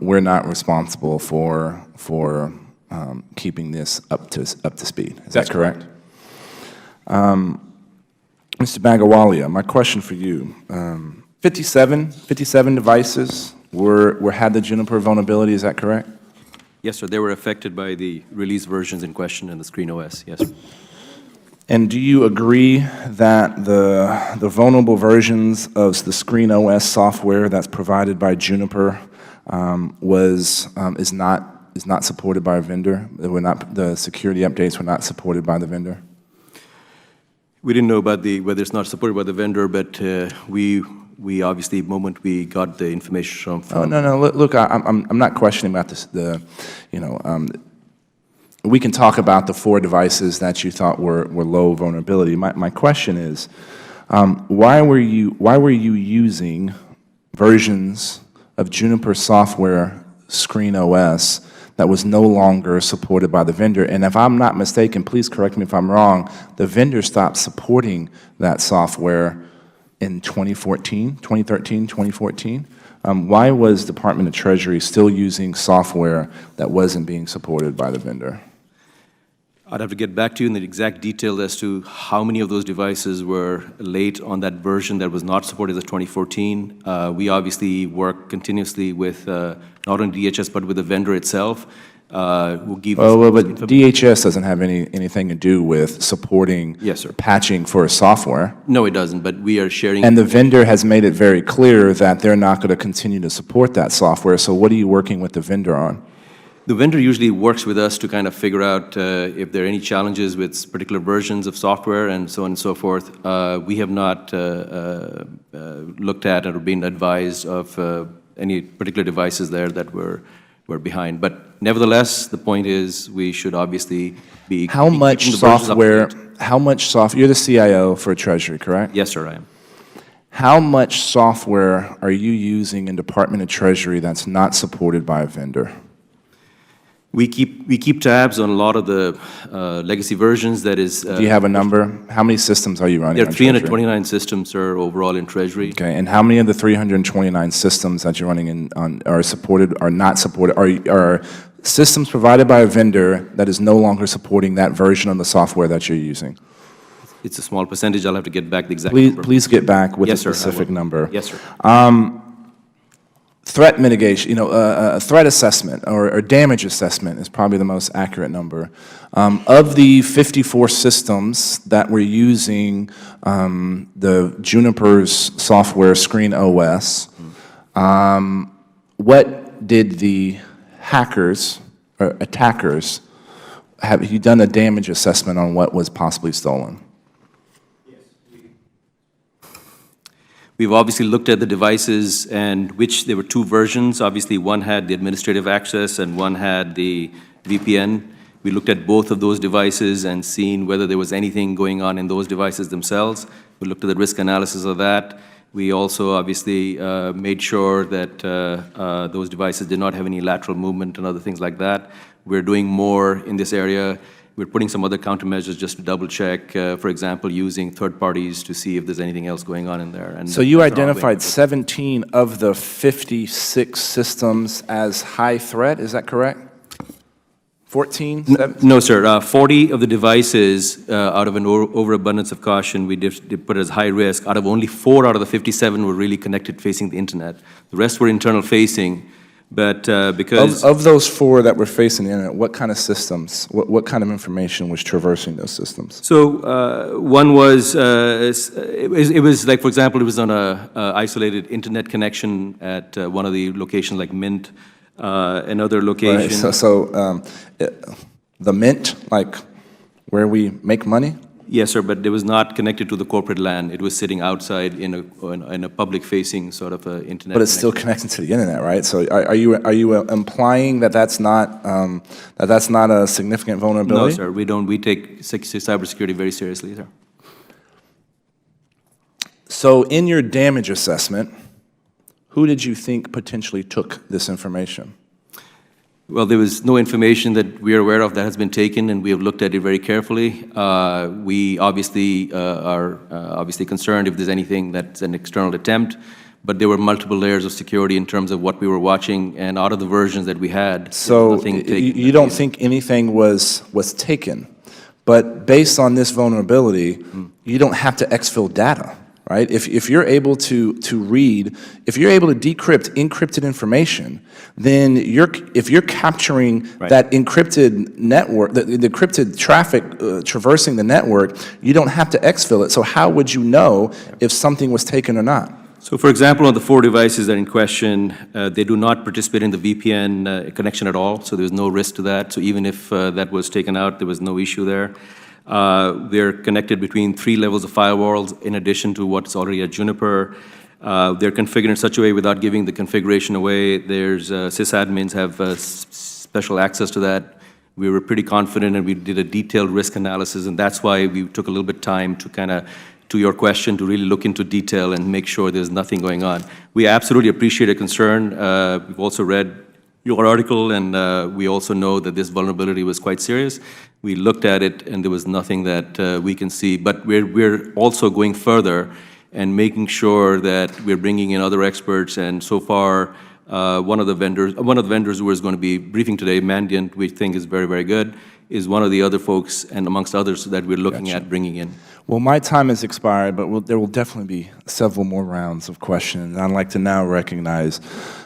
We're not responsible for keeping this up to speed. Is that correct? Mr. Bagawalia, my question for you. 57 devices had the Juniper vulnerability, is that correct? Yes, sir. They were affected by the release versions in question in the Screen OS, yes. And do you agree that the vulnerable versions of the Screen OS software that's provided by Juniper is not supported by a vendor? The security updates were not supported by the vendor? We didn't know about whether it's not supported by the vendor, but we obviously, the moment we got the information from... Oh, no. Look, I'm not questioning about this. We can talk about the 4 devices that you thought were low vulnerability. My question is, why were you using versions of Juniper software Screen OS that was no longer supported by the vendor? And if I'm not mistaken, please correct me if I'm wrong, the vendor stopped supporting that software in 2013, 2014. Why was Department of Treasury still using software that wasn't being supported by the vendor? I'd have to get back to you in the exact detail as to how many of those devices were late on that version that was not supported as 2014. We obviously work continuously with not only DHS but with the vendor itself. Who give us but DHS doesn't have anything to do with supporting patching for software. No, it doesn't, but we are sharing... And the vendor has made it very clear that they're not going to continue to support that software, so what are you working with the vendor on? The vendor usually works with us to kind of figure out if there are any challenges with particular versions of software and so on and so forth. We have not looked at or been advised of any particular devices there that were behind. But nevertheless, the point is we should obviously be How be much keeping the versions up to software, date. you're the CIO for Treasury, correct? Yes, sir, I am. How much software are you using in Department of Treasury that's not supported by a vendor? We keep tabs on a lot of the legacy versions. That is, Do you have a number? How many systems are you running there are on Treasury? 329 systems, sir, overall in Treasury. Okay, and how many of the 329 systems that you're running are supported, are not supported, are systems provided by a vendor that is no longer supporting that version of the software that you're using? It's a small percentage. I'll have to get back the exact Please, number. please get back with a Yes, sir, I specific will. number. Yes, sir. Threat mitigation, a threat assessment or damage assessment is probably the most accurate number. Of the 54 systems that were using the Juniper's software Screen OS, what did the hackers or attackers, have you done a damage assessment on what was possibly stolen? We've obviously looked at the devices and which there were two versions. Obviously, one had the administrative access and one had the VPN. We looked at both of those devices and seen whether there was anything going on in those devices themselves. We looked at the risk analysis of that. We also obviously made sure that those devices did not have any lateral movement and other things like that. We're doing more in this area. We're putting some other countermeasures just to double check, for example, using third parties to see if there's anything else going on in there. And So you that's our ongoing identified effort. 17 of the 56 systems as high threat, is that correct? 14? No, sir. 40 of the devices, out of an overabundance of caution, we did put as high risk. Out of only 4 out of the 57 were really connected facing the internet. The rest were internal facing, but because... Of those 4 that were facing the internet, what kind of systems, what kind of information was traversing those systems? So one was, it was like, for example, it was on a isolated internet connection at one of the locations like Mint, another location. Right, so the Mint, like where we make money? Yes, sir, but it was not connected to the corporate LAN. It was sitting outside in a public-facing sort of internet. But it's still connected to the internet, right? So are you implying that that's not a significant No, vulnerability? sir, we don't. We take cybersecurity very seriously, sir. So in your damage assessment, who did you think potentially took this information? Well, there was no information that we are aware of that has been taken, and we have looked at it very carefully. We obviously are obviously concerned if there's anything that's an external attempt, but there were multiple layers of security in terms of what we were watching, and out of the versions that we had, So nothing taken. you don't think anything was taken, but based on this vulnerability, you don't have to exfil data, right? If you're able to read, if you're able to decrypt encrypted information, then if you're capturing that encrypted network, the encrypted traffic traversing the network, you don't have to exfil it. So how would you know if something was taken or not? So, for example, on the 4 devices that are in question, they do not participate in the VPN connection at all, so there's no risk to that. So even if that was taken out, there was no issue there. They're connected between 3 levels of firewalls in addition to what's already at Juniper. They're configured in such a way without giving the configuration away. There's sysadmins have special access to that. We were pretty confident, and we did a detailed risk analysis, and that's why we took a little bit of time to kind of, to your question, to really look into detail and make sure there's nothing going on. We absolutely appreciate your concern. We've also read your article, and we also know that this vulnerability was quite serious. We looked at it, and there was nothing that we can see. But we're also going further and making sure that we're bringing in other experts. And so far, one of the vendors who is going to be briefing today, Mandiant, we think is very, very good, is one of the other folks, and amongst others, that we're looking at bringing in. Well, my time has expired, but there will definitely be several more rounds of questions. I'd like to now recognize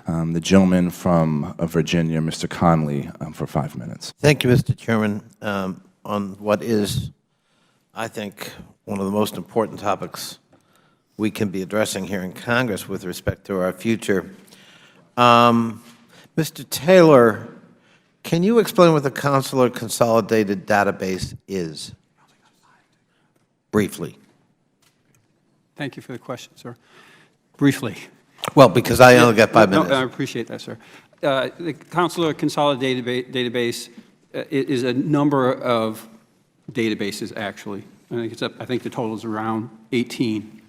the gentleman from Virginia, Mr. Conley, for 5 minutes. Thank you, Mr. Chairman. On what is, I think, one of the most important topics we can be addressing here in Congress with respect to our future. Mr. Taylor Can you explain what the Consular Consolidated Database is? Briefly. Thank you for the question, sir. Briefly. Well, because I only got 5 minutes. No, I appreciate that, sir. The Consular Consolidated Database is a number of databases, actually. I think the total is around 18.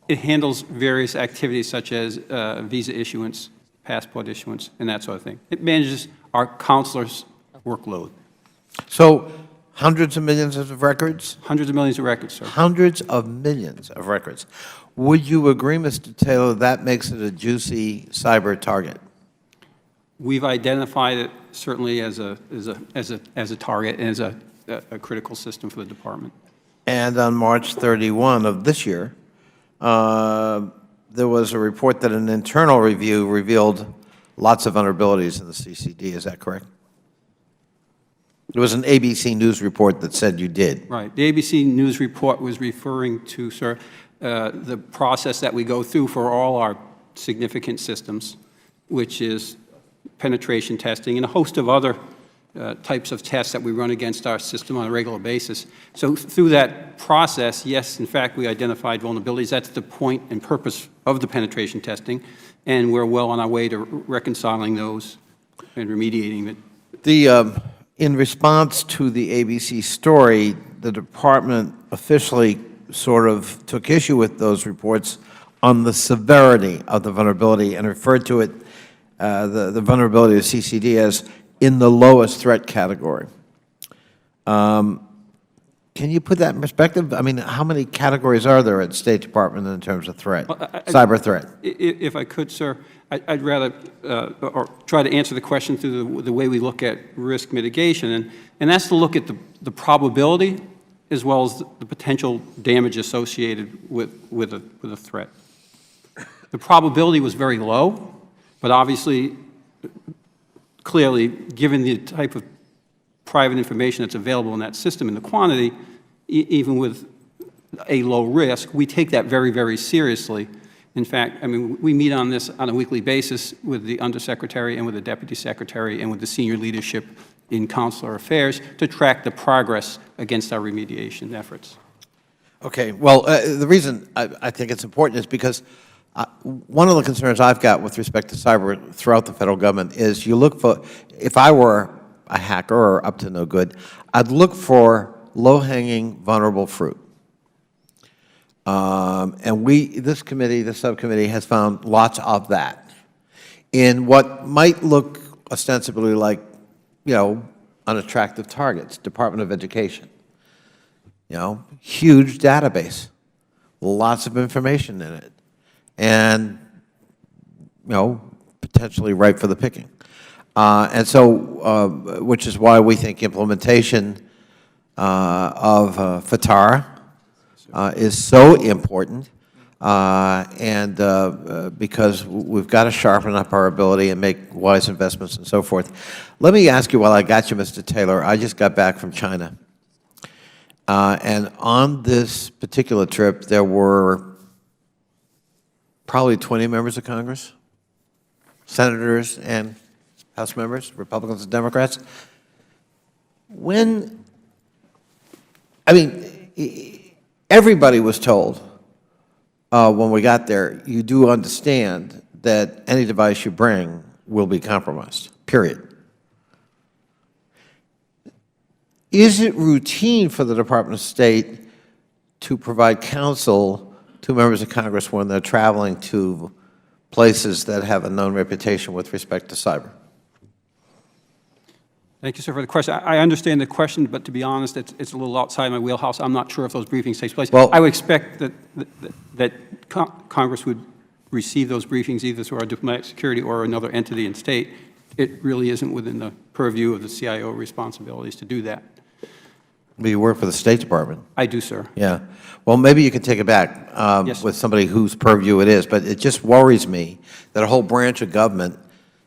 It handles various activities such as visa issuance, passport issuance, and that sort of thing. It manages our counselors' workload. So hundreds of millions of records? Hundreds of millions of records, sir. Hundreds of millions of records. Would you agree, Mr. Taylor, that makes it a juicy cyber target? We've identified it certainly as a target and as a critical system for the department. And on March 31 of this year, there was a report that an internal review revealed lots of vulnerabilities in the CCD. Is that correct? It was an ABC News report that said you did. Right. The ABC News report was referring to, sir, the process that we go through for all our significant systems, which is penetration testing and a host of other types of tests that we run against our system on a regular basis. So through that process, yes, in fact, we identified vulnerabilities. That's the point and purpose of the penetration testing, and we're well on our way to reconciling those and remediating it. In response to the ABC story, the department officially sort of took issue with those reports on the severity of the vulnerability and referred to it, the vulnerability of CCD, as in the lowest threat category. Can you put that in perspective? I mean, how many categories are there at the State Department in terms of threat, cyber threat? If I could, sir, I'd rather or try to answer the question through the way we look at risk mitigation, and that's to look at the probability as well as the potential damage associated with a threat. The probability was very low, but obviously, clearly, given the type of private information that's available in that system and the quantity, even with a low risk, we take that very, very seriously. In fact, I mean, we meet on this on a weekly basis with the Undersecretary and with the Deputy Secretary and with the senior leadership in Consular Affairs to track the progress against our remediation efforts. Okay, well, the reason I think it's important is because one of the concerns I've got with respect to cyber throughout the federal government is you look for, if I were a hacker or up to no good, I'd look for low-hanging, vulnerable fruit. And this committee, the subcommittee, has found lots of that in what might look ostensibly like, you know, unattractive targets, Department of Education. You know, huge database, lots of information in it, and, you know, potentially ripe for the picking. And so, which is why we think implementation of FATAR is so important, and because we've got to sharpen up our ability and make wise investments and so forth. Let me ask you, while I got you, Mr. Taylor, I just got back from China. And on this particular trip, there were probably 20 members of Congress, senators and House members, Republicans and Democrats. Everybody was told when we got there, you do understand that any device you bring will be compromised, period. Is it routine for the Department of State to provide counsel to members of Congress when they're traveling to places that have a known reputation with respect to cyber? Thank you, sir, for the question. I understand the question, but to be honest, it's a little outside my wheelhouse. I'm not sure if those briefings take place. Well, I would expect that Congress would receive those briefings either through our diplomatic security or another entity in state. It really isn't within the purview of the CIO responsibilities to do that. But you work for the State Department. I do, sir. Yeah. Well, maybe you can take it back Yes. with somebody whose purview it is, but it just worries me that a whole branch of government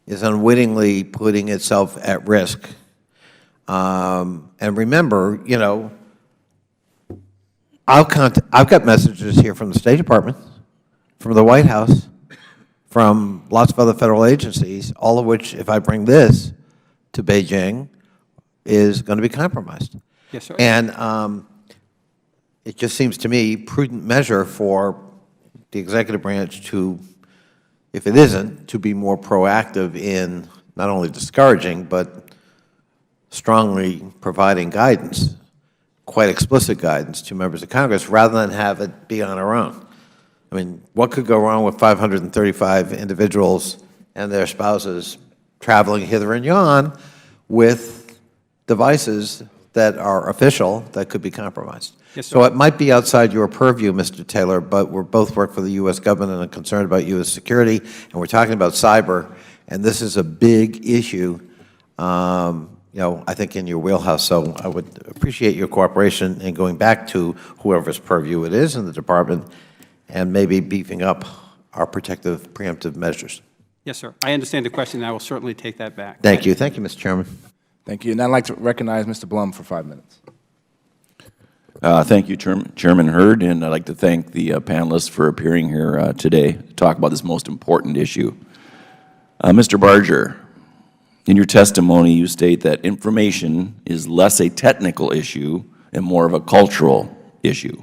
is unwittingly putting itself at risk. And remember, you know, I've got messages here from the State Department, from the White House, from lots of other federal agencies, all of which, if I bring this, to Beijing is going to be compromised. Yes, sir. And it just seems to me prudent measure for the executive branch to, if it isn't, to be more proactive in not only discouraging, but strongly providing guidance, quite explicit guidance to members of Congress, rather than have it be on our own. I mean, what could go wrong with 535 individuals and their spouses traveling hither and yon with devices that are official that could be compromised? Yes, sir. So it might be outside your purview, Mr. Taylor, but we're both work for the U.S. government and are concerned about U.S. security, and we're talking about cyber, and this is a big issue, you know, I think in your wheelhouse. So I would appreciate your cooperation in going back to whoever's purview it is in the department and maybe beefing up our protective, preemptive measures. Yes, sir. I understand the question, and I will certainly take that back. Thank you. Thank you, Mr. Chairman. Thank you. And I'd like to recognize Mr. Blum for 5 minutes. Thank you, Chairman Hurd, and I'd like to thank the panelists for appearing here today to talk about this most important issue. Mr. Barger, in your testimony, you state that information is less a technical issue and more of a cultural issue.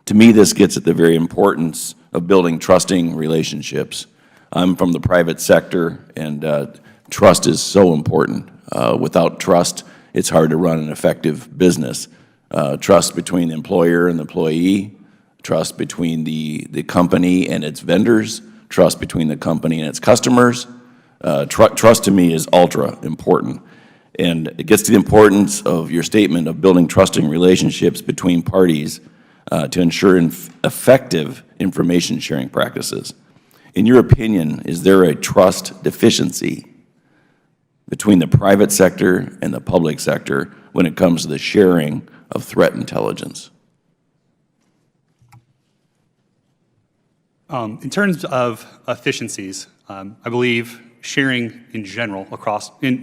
To me, this gets at the very importance of building trusting relationships. I'm from the private sector, and trust is so important. Without trust, it's hard to run an effective business. Trust between the employer and the employee, trust between the company and its vendors, trust between the company and its customers. Trust to me is ultra important. And it gets to the importance of your statement of building trusting relationships between parties to ensure effective information sharing practices. In your opinion, is there a trust deficiency between the private sector and the public sector when it comes to the sharing of threat intelligence? In terms of efficiencies, I believe sharing in general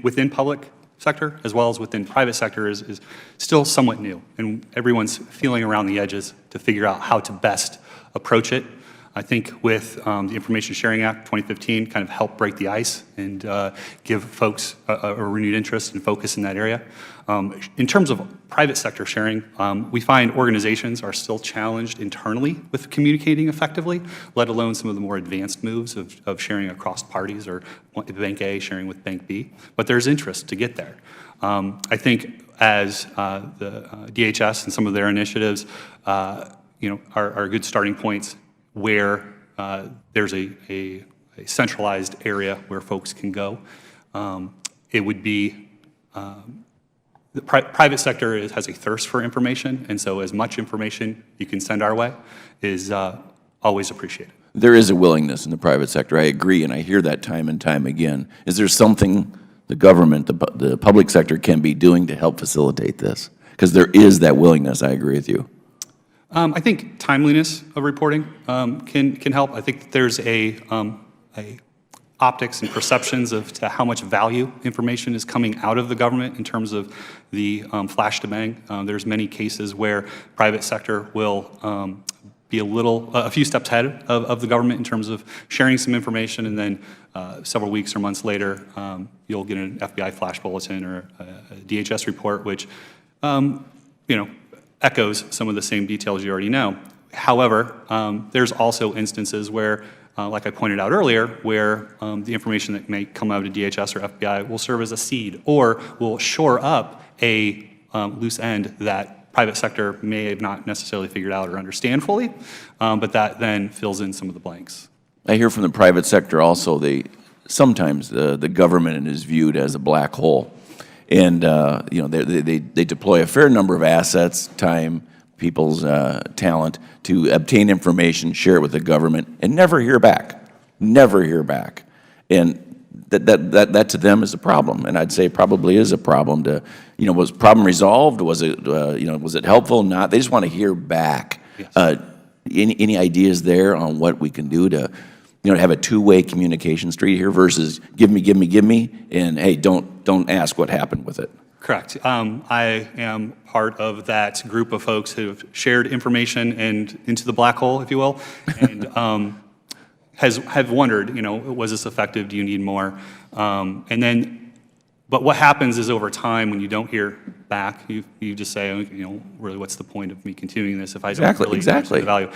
within public sector as well as within private sector is still somewhat new, and everyone's feeling around the edges to figure out how to best approach it. I think with the Information Sharing Act 2015 kind of helped break the ice and give folks a renewed interest and focus in that area. In terms of private sector sharing, we find organizations are still challenged internally with communicating effectively, let alone some of the more advanced moves of sharing across parties or Bank A sharing with Bank B. But there's interest to get there. I think as the DHS and some of their initiatives are good starting points where there's a centralized area where folks can go. It would be the private sector has a thirst for information, and so as much information you can send our way is always appreciated. There is a willingness in the private sector, I agree, and I hear that time and time again. Is there something the government, the public sector can be doing to help facilitate this? Because there is that willingness, I agree with you. I think timeliness of reporting can help. I think that there's a optics and perceptions to how much value information is coming out of the government in terms of the flash to bang. There's many cases where private sector will be a few steps ahead of the government in terms of sharing some information, and then several weeks or months later, you'll get an FBI flash bulletin or a DHS report, which echoes some of the same details you already know. However, there's also instances where, like I pointed out earlier, where the information that may come out of DHS or FBI will serve as a seed or will shore up a loose end that private sector may have not necessarily figured out or understand fully, but that then fills in some of the blanks. I hear from the private sector also, sometimes the government is viewed as a black hole. And they deploy a fair number of assets, time, people's talent to obtain information, share it with the government, and never hear back. Never hear back. And that to them is a problem, and I'd say probably is a problem. Was the problem resolved? Was it helpful? Not. They just want to hear back. Yes. Any ideas there on what we can do to have a two-way communication street here versus give me, and hey, don't ask what happened with it. Correct. I am part of that group of folks who have shared information and into the black hole, if you will, and have wondered, was this effective? Do you need more? And then But what happens is over time, when you don't hear back, you just say, really, what's the point of me continuing this if I don't really understand the value?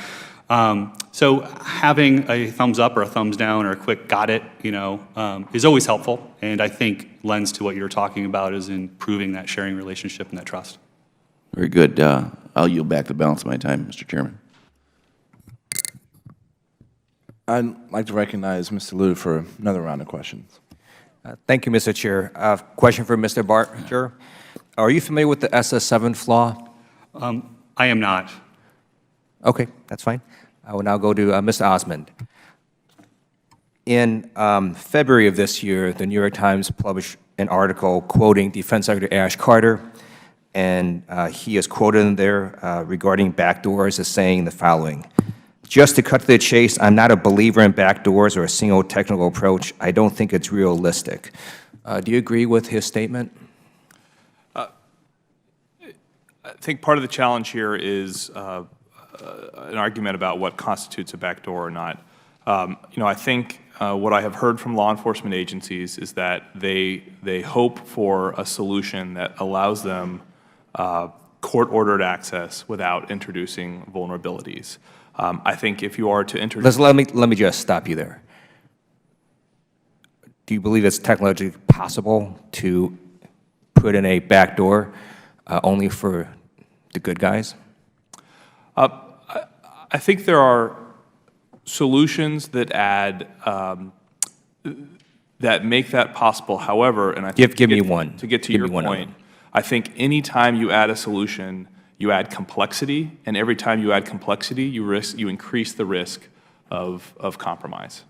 So having a thumbs up or a thumbs down or a quick got it, is always helpful, and I think lends to what you're talking about is improving that sharing relationship and that trust. Very good. I'll yield back the balance of my time, Mr. Chairman. I'd like to recognize Mr. Liu for another round of questions. Thank you, Mr. Chair. Question for Mr. Barger. Are you familiar with the SS7 flaw? I am not. Okay, that's fine. I will now go to Mr. Osmond. In February of this year, the New York Times published an article quoting Defense Secretary Ash Carter, and he is quoted in there regarding backdoors as saying the following: "Just to cut to the chase, I'm not a believer in backdoors or a single technical approach. I don't think it's realistic." Do you agree with his statement? I think part of the challenge here is an argument about what constitutes a backdoor or not. I think what I have heard from law enforcement agencies is that they hope for a solution that allows them court-ordered access without introducing vulnerabilities. I think if you are to introduce... Let me just stop you there. Do you believe it's technologically possible to put in a backdoor only for the good guys? I think there are solutions that add that make that possible. However, and I think give me one. To get to your point, I think any time you add a solution, you add complexity, and every time you add complexity, you increase the risk of compromise.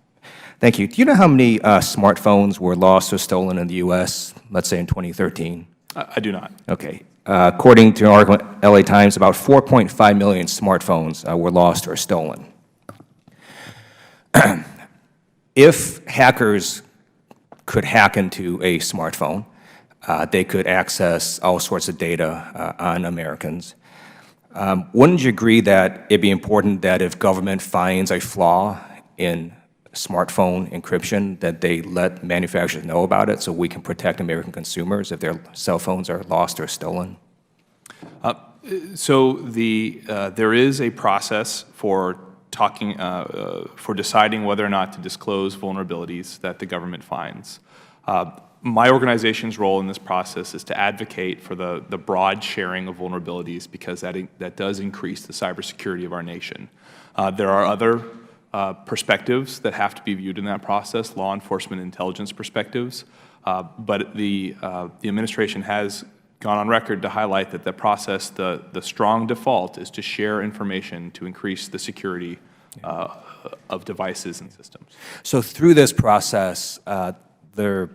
Thank you. Do you know how many smartphones were lost or stolen in the U.S., let's say in 2013? I do not. Okay. According to an article in LA Times, about 4.5 million smartphones were lost or stolen. If hackers could hack into a smartphone, they could access all sorts of data on Americans. Wouldn't you agree that it'd be important that if government finds a flaw in smartphone encryption, that they let manufacturers know about it so we can protect American consumers if their cell phones are lost or stolen? So there is a process for deciding whether or not to disclose vulnerabilities that the government finds. My organization's role in this process is to advocate for the broad sharing of vulnerabilities because that does increase the cybersecurity of our nation. There are other perspectives that have to be viewed in that process, law enforcement intelligence perspectives, but the administration has gone on record to highlight that the process, the strong default is to share information to increase the security of devices and systems. So through this process, the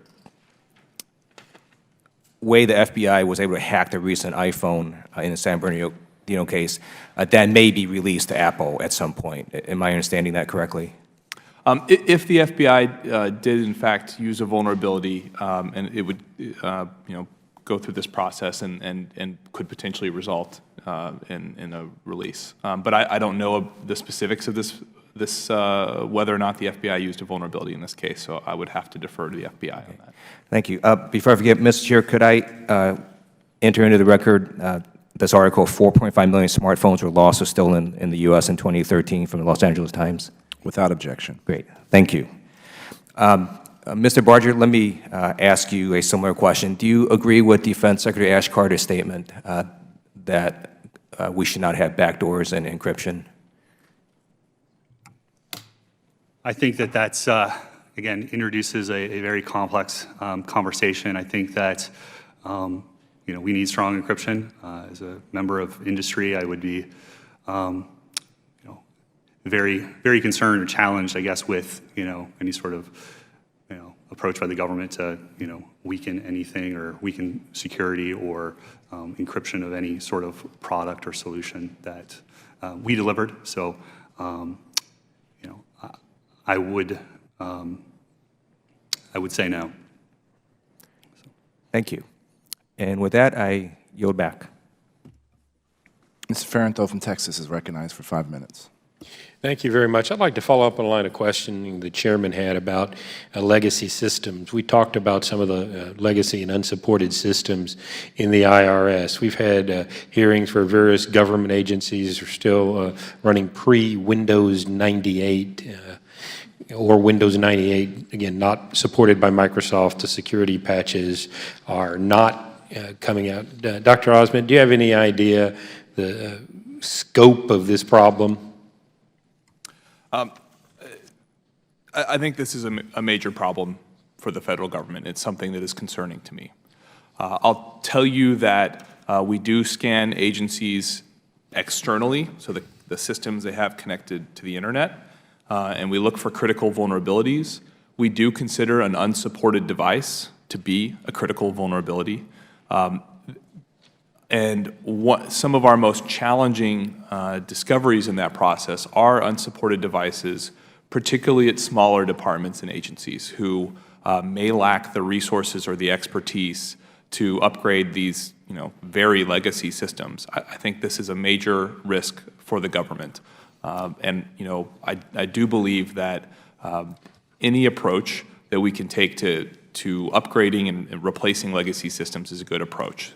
way the FBI was able to hack the recent iPhone in the San Bernardino case, that may be released to Apple at some point. Am I understanding that correctly? If the FBI did in fact use a vulnerability, and it would go through this process and could potentially result in a release. But I don't know the specifics of this whether or not the FBI used a vulnerability in this case, so I would have to defer to the FBI on that. Thank you. Before I forget, Mr. Chair, could I enter into the record this article, 4.5 million smartphones were lost or stolen in the U.S. in 2013 from the Los Angeles Times? Without objection. Great. Thank you. Mr. Barger, let me ask you a similar question. Do you agree with Defense Secretary Ash Carter's statement that we should not have backdoors and encryption? I think that that's, again, introduces a very complex conversation. I think that we need strong encryption. As a member of industry, I would be very, very concerned or challenged, I guess, with any sort of approach by the government to weaken anything or weaken security or encryption of any sort of product or solution that we delivered. So, I would say no. Thank you. And with that, I yield back. Mr. Farenthold from Texas is recognized for 5 minutes. Thank you very much. I'd like to follow up on a line of questioning the chairman had about legacy systems. We talked about some of the legacy and unsupported systems in the IRS. We've had hearings where various government agencies are still running pre-Windows 98 or Windows 98, again, not supported by Microsoft. The security patches are not coming out. Dr. Osment, do you have any idea the scope of this problem? I think this is a major problem for the federal government. It's something that is concerning to me. I'll tell you that we do scan agencies externally, so the systems they have connected to the internet, and we look for critical vulnerabilities. We do consider an unsupported device to be a critical vulnerability. And some of our most challenging discoveries in that process are unsupported devices, particularly at smaller departments and agencies who may lack the resources or the expertise to upgrade these, very legacy systems. I think this is a major risk for the government. And, I do believe that any approach that we can take to upgrading and replacing legacy systems is a good approach.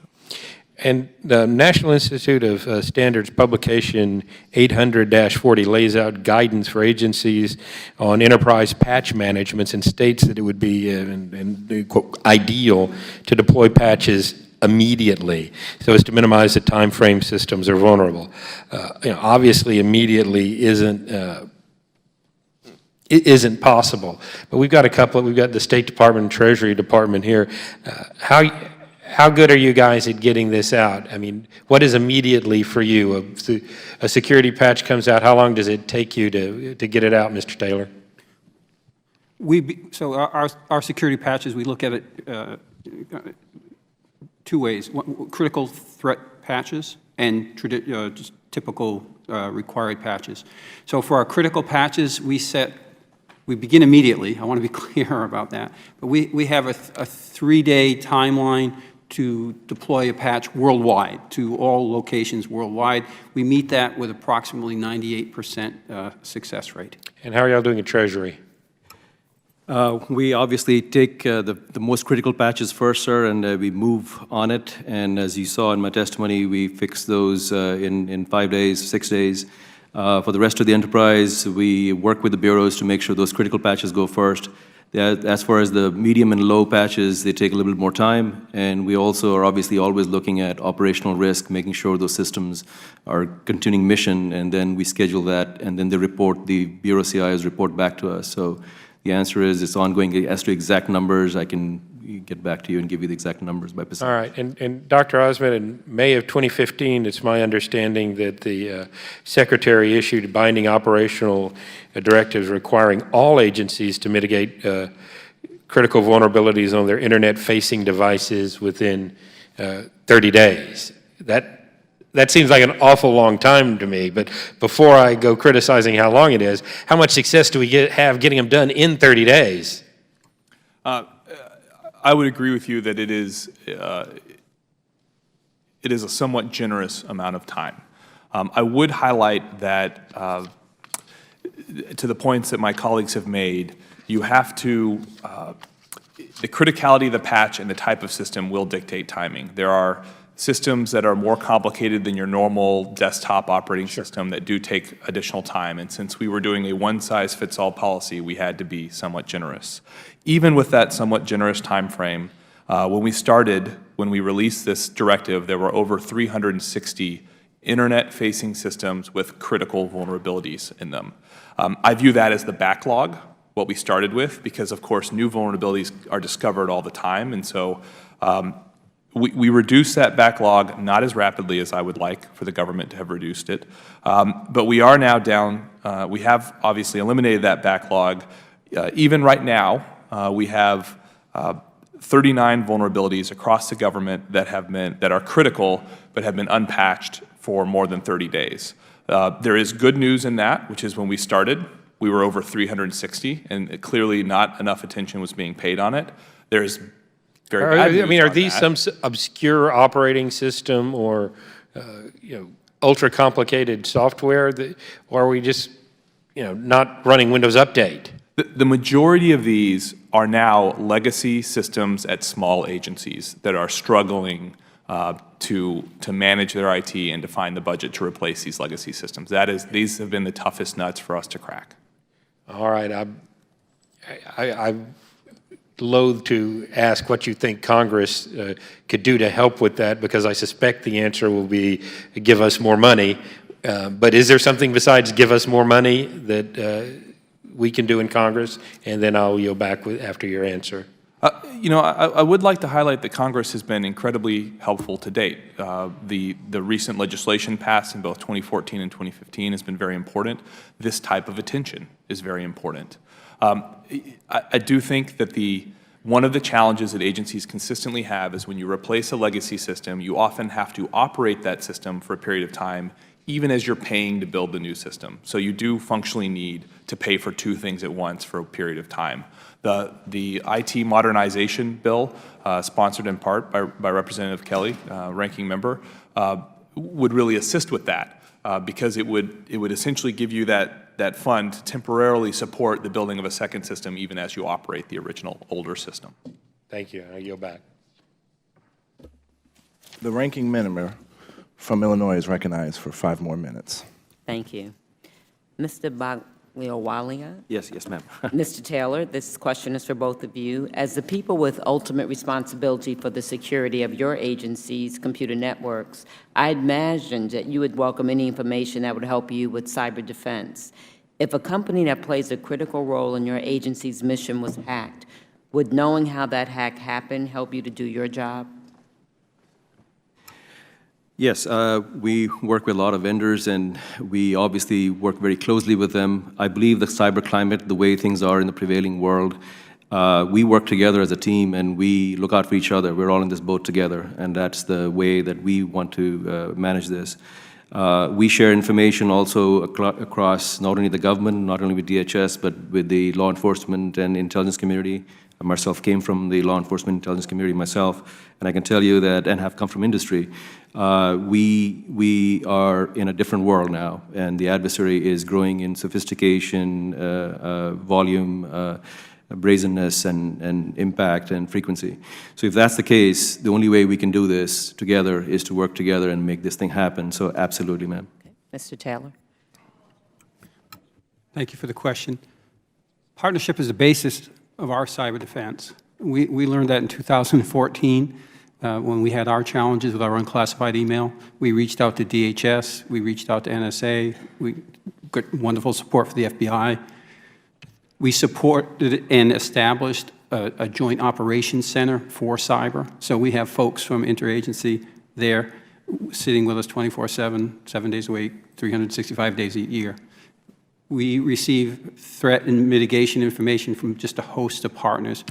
And the National Institute of Standards publication 800-40 lays out guidance for agencies on enterprise patch managements and states that it would be quote, ideal to deploy patches immediately so as to minimize the time frame systems are vulnerable. Obviously, immediately isn't possible, but we've got we've got the State Department and Treasury Department here. How good are you guys at getting this out? I mean, what is immediately for you? A security patch comes out, how long does it take you to get it out, Mr. Taylor? So our security patches, we look at it two ways: critical threat patches and just typical required patches. So for our critical patches, we begin immediately. I want to be clear about that. But we have a 3-day timeline to deploy a patch worldwide, to all locations worldwide. We meet that with approximately 98% success rate. And how are y'all doing at Treasury? We obviously take the most critical patches first, sir, and we move on it. And as you saw in my testimony, we fix those in 5 days, 6 days. For the rest of the enterprise, we work with the bureaus to make sure those critical patches go first. As far as the medium and low patches, they take a little bit more time, and we also are obviously always looking at operational risk, making sure those systems are continuing mission, and then we schedule that, and then the bureau CIOs report back to us. So the answer is it's ongoing. As to exact numbers, I can get back to you and give you the exact numbers by percent. All right, and Dr. Osment, in May of 2015, it's my understanding that the Secretary issued binding operational directives requiring all agencies to mitigate critical vulnerabilities on their internet-facing devices within 30 days. That seems like an awful long time to me, but before I go criticizing how long it is, how much success do we have getting them done in 30 days? I would agree with you that it is a somewhat generous amount of time. I would highlight that to the points that my colleagues have made, you have to, the criticality of the patch and the type of system will dictate timing. There are systems that are more complicated than your normal desktop operating system that do take additional time. And since we were doing a one-size-fits-all policy, we had to be somewhat generous. Even with that somewhat generous time frame, when we released this directive, there were over 360 internet-facing systems with critical vulnerabilities in them. I view that as the backlog, what we started with, because of course new vulnerabilities are discovered all the time, and so we reduced that backlog not as rapidly as I would like for the government to have reduced it, but we are now down, we have obviously eliminated that backlog. Even right now, we have 39 vulnerabilities across the government that are critical but have been unpatched for more than 30 days. There is good news in that, which is when we started, we were over 360, and clearly not enough attention was being paid on it. There's very bad news I mean, are on these that. some obscure operating system or ultra complicated software, or are we just not running Windows Update. The majority of these are now legacy systems at small agencies that are struggling to manage their IT and to find the budget to replace these legacy systems. These have been the toughest nuts for us to crack. All right, I'm loath to ask what you think Congress could do to help with that, because I suspect the answer will be give us more money. But is there something besides give us more money that we can do in Congress? And then I'll yield back after your answer. I would like to highlight that Congress has been incredibly helpful to date. The recent legislation passed in both 2014 and 2015 has been very important. This type of attention is very important. I do think that one of the challenges that agencies consistently have is when you replace a legacy system, you often have to operate that system for a period of time, even as you're paying to build the new system. So you do functionally need to pay for two things at once for a period of time. The IT modernization bill, sponsored in part by Representative Kelly, ranking member, would really assist with that because it would essentially give you that fund to temporarily support the building of a second system even as you operate the original older system. Thank you. I yield back. The ranking member from Illinois is recognized for 5 more minutes. Thank you. Mr. Bagliawalia? Yes, ma'am. Mr. Taylor, this question is for both of you. As the people with ultimate responsibility for the security of your agency's computer networks, I imagined that you would welcome any information that would help you with cyber defense. If a company that plays a critical role in your agency's mission was hacked, would knowing how that hack happened help you to do your job? Yes, we work with a lot of vendors, and we obviously work very closely with them. I believe the cyber climate, the way things are in the prevailing world, we work together as a team, and we look out for each other. We're all in this boat together, and that's the way that we want to manage this. We share information also across not only the government, not only with DHS, but with the law enforcement and intelligence community. I myself came from the law enforcement intelligence community myself, and I can tell you that, and have come from industry, we are in a different world now, and the adversary is growing in sophistication, volume, brazenness, and impact and frequency. So if that's the case, the only way we can do this together is to work together and make this thing happen. So absolutely, ma'am. Okay. Mr. Taylor? Thank you for the question. Partnership is the basis of our cyber defense. We learned that in 2014 when we had our challenges with our unclassified email. We reached out to DHS, we reached out to NSA, we got wonderful support for the FBI. We supported and established a joint operations center for cyber. So we have folks from interagency there sitting with us 24/7, 7 days a week, 365 days a year. We receive threat and mitigation information from just a host of partners.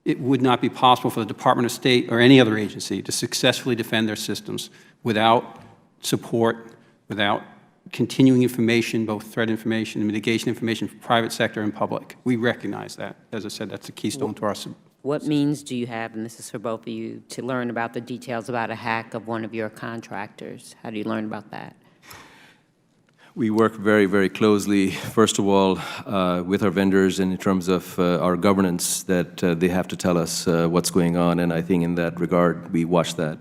It would not be possible for the Department of State or any other agency to successfully defend their systems without support, without continuing information, both threat information and mitigation information from private sector and public. We recognize that. As I said, that's a keystone to our. What means do you have, and this is for both of you, to learn about the details about a hack of one of your contractors? How do you learn about that? We work very, very closely, first of all, with our vendors in terms of our governance, that they have to tell us what's going on, and I think in that regard, we watch that.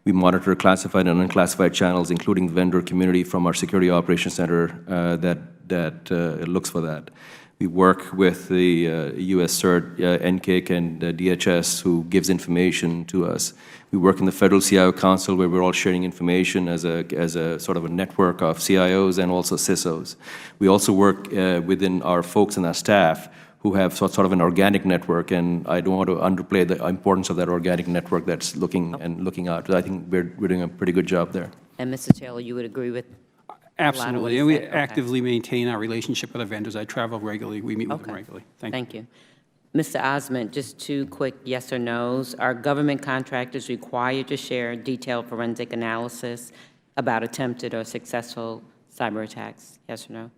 We monitor classified and unclassified channels, including the vendor community from our Security Operations Center that looks for that. We work with the U.S. CERT, NCIC, and DHS, who gives information to us. We work in the Federal CIO Council, where we're all sharing information as a sort of a network of CIOs and also CISOs. We also work within our folks and our staff who have sort of an organic network, and I don't want to underplay the importance of that organic network that's looking out. I think we're doing a pretty good job there. And Mr. Taylor, you would agree with Absolutely, and we actively maintain our relationship with our vendors. I travel regularly. We meet with them regularly. Thank you. Mr. Osment, just 2 quick yes or no's. Are government contractors required to share detailed forensic analysis about attempted or successful cyber attacks? Yes or no?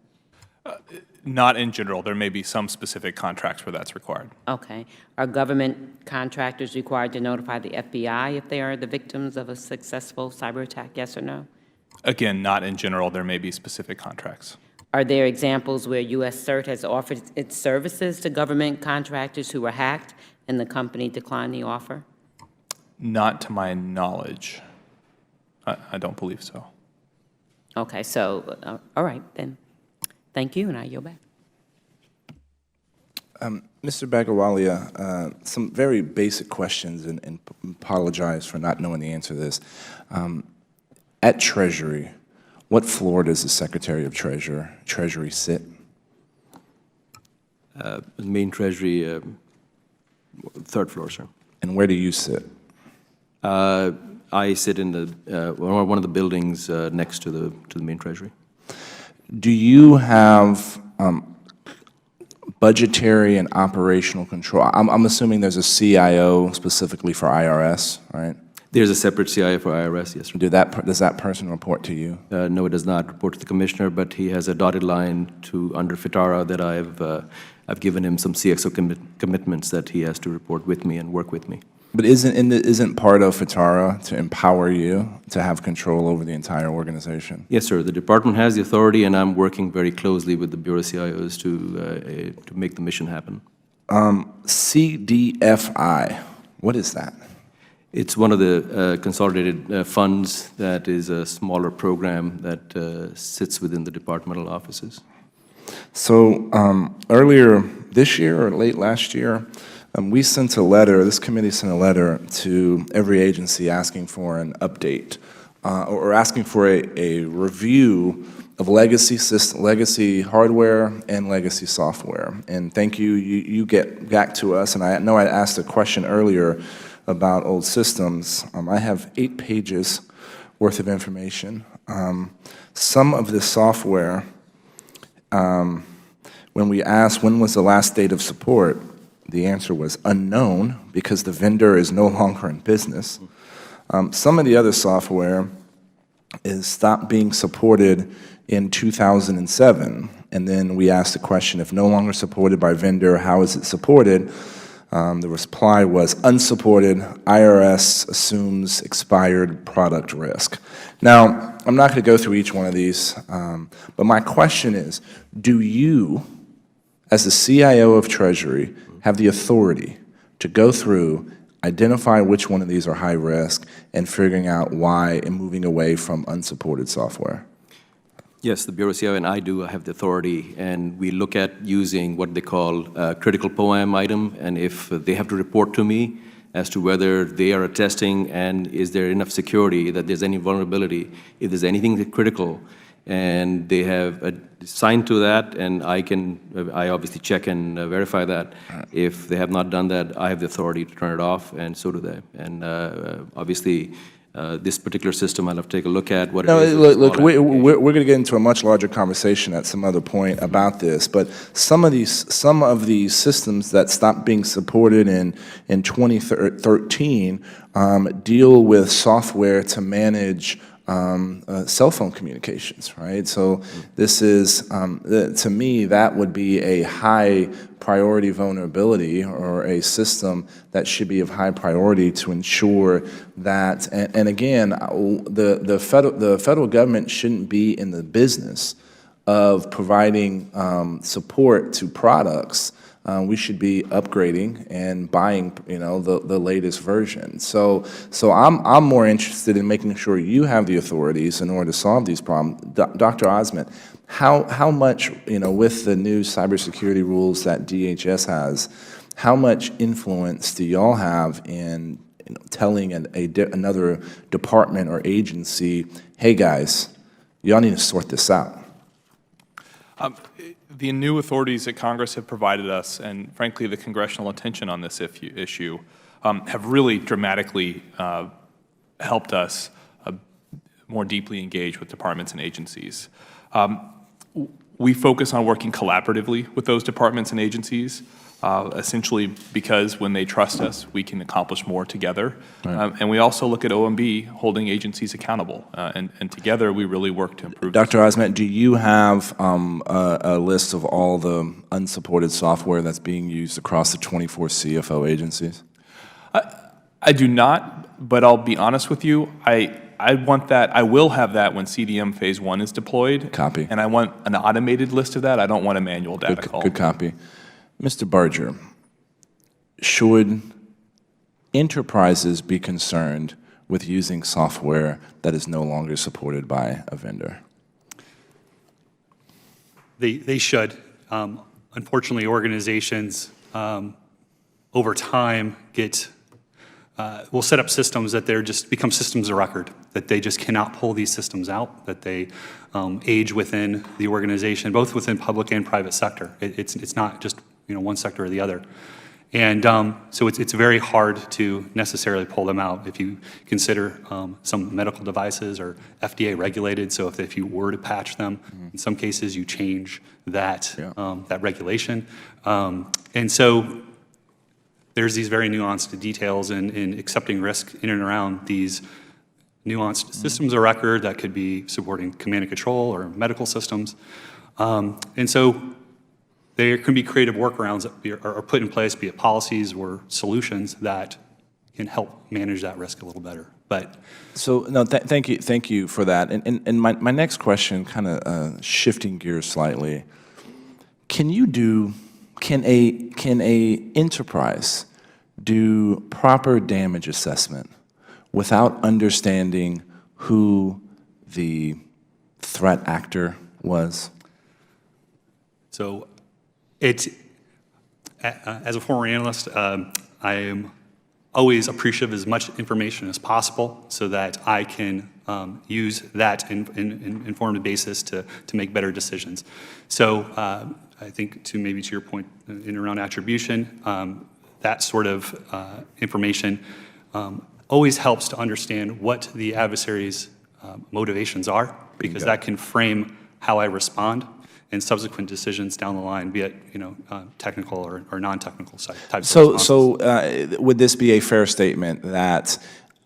Not in general. There may be some specific contracts where that's required. Okay. Are government contractors required to notify the FBI if they are the victims of a successful cyber attack? Yes or no? Again, not in general. There may be specific contracts. Are there examples where U.S. CERT has offered its services to government contractors who were hacked and the company declined the offer? Not to my knowledge. I don't believe so. Okay, so, all right, then. Thank you, and I yield back. Mr. Bagawalia, some very basic questions, and apologize for not knowing the answer to this. At Treasury, what floor does the Secretary of Treasury sit? Main Treasury, third floor, sir. And where do you sit? I sit in the one of the buildings next to the main Treasury. Do you have budgetary and operational control? I'm assuming there's a CIO specifically for IRS, right? There's a separate CIO for IRS, yes, sir. Does that person report to you? No, it does not report to the commissioner, but he has a dotted line to under FITARA that I've given him some CXO commitments that he has to report with me and work with me. But isn't part of FITARA to empower you to have control over the entire organization? Yes, sir. The department has the authority, and I'm working very closely with the Bureau CIOs to make the mission happen. CDFI, what is that? It's one of the consolidated funds that is a smaller program that sits within the departmental offices. So earlier this year or late last year, we sent a letter, this committee sent a letter to every agency asking for an update or asking for a review of legacy hardware and legacy software. And thank you, you get back to us, and I know I asked a question earlier about old systems. I have 8 pages worth of information. Some of this software, when we asked when was the last date of support, the answer was unknown because the vendor is no longer in business. Some of the other software is stopped being supported in 2007, and then we asked the question, if no longer supported by vendor, how is it supported? The reply was unsupported, IRS assumes expired product risk. Now, I'm not going to go through each one of these, but my question is, do you, as the CIO of Treasury, have the authority to go through, identify which one of these are high risk, and figuring out why and moving away from unsupported software? Yes, the Bureau CIO and I do have the authority, and we look at using what they call a critical POAM item, and if they have to report to me as to whether they are attesting and is there enough security, that there's any vulnerability, if there's anything critical, and they have signed to that, and I obviously check and verify that. If they have not done that, I have the authority to turn it off, and so do they. And obviously, this particular system, I'll have to take a look at what it is. Look, we're going to get into a much larger conversation at some other point about this, but some of these systems that stopped being supported in 2013 deal with software to manage cell phone communications, right? So this is, to me, that would be a high priority vulnerability or a system that should be of high priority to ensure that, and again, the federal government shouldn't be in the business of providing support to products. We should be upgrading and buying, the latest version. So I'm more interested in making sure you have the authorities in order to solve these problems. Dr. Osment, how much, with the new cybersecurity rules that DHS has, how much influence do y'all have in telling another department or agency, hey guys, y'all need to sort this out? The new authorities that Congress have provided us, and frankly the congressional attention on this issue, have really dramatically helped us more deeply engage with departments and agencies. We focus on working collaboratively with those departments and agencies, essentially because when they trust us, we can accomplish more together. Right. And we also look at OMB holding agencies accountable, and together we really work to improve. Dr. Osment, do you have a list of all the unsupported software that's being used across the 24 CFO agencies? I do not, but I'll be honest with you, I want that, I will have that when CDM Phase 1 is deployed. Copy. And I want an automated list of that. I don't want a manual data call. Good copy. Mr. Barger, should enterprises be concerned with using software that is no longer supported by a vendor? They should. Unfortunately, organizations over time will set up systems that they're just become systems of record, that they just cannot pull these systems out, that they age within the organization, both within public and private sector. It's not just one sector or the other. And so it's very hard to necessarily pull them out if you consider some medical devices are FDA regulated. So if you were to patch them, in some cases you change that, that regulation. And so there's these very nuanced details in accepting risk in and around these nuanced systems of record that could be supporting command and control or medical systems. And so there can be creative workarounds that are put in place, be it policies or solutions that can help manage that risk a little better. But so no, thank you for that. And my next question, kind of shifting gears slightly, can a enterprise do proper damage assessment without understanding who the threat actor was? So as a former analyst, I am always appreciative of as much information as possible so that I can use that informed basis to make better decisions. So I think to your point in and around attribution, that sort of information always helps to understand what the adversary's motivations are, because that can frame how I respond and subsequent decisions down the line, be it technical or non-technical types of responses. So would this be a fair statement that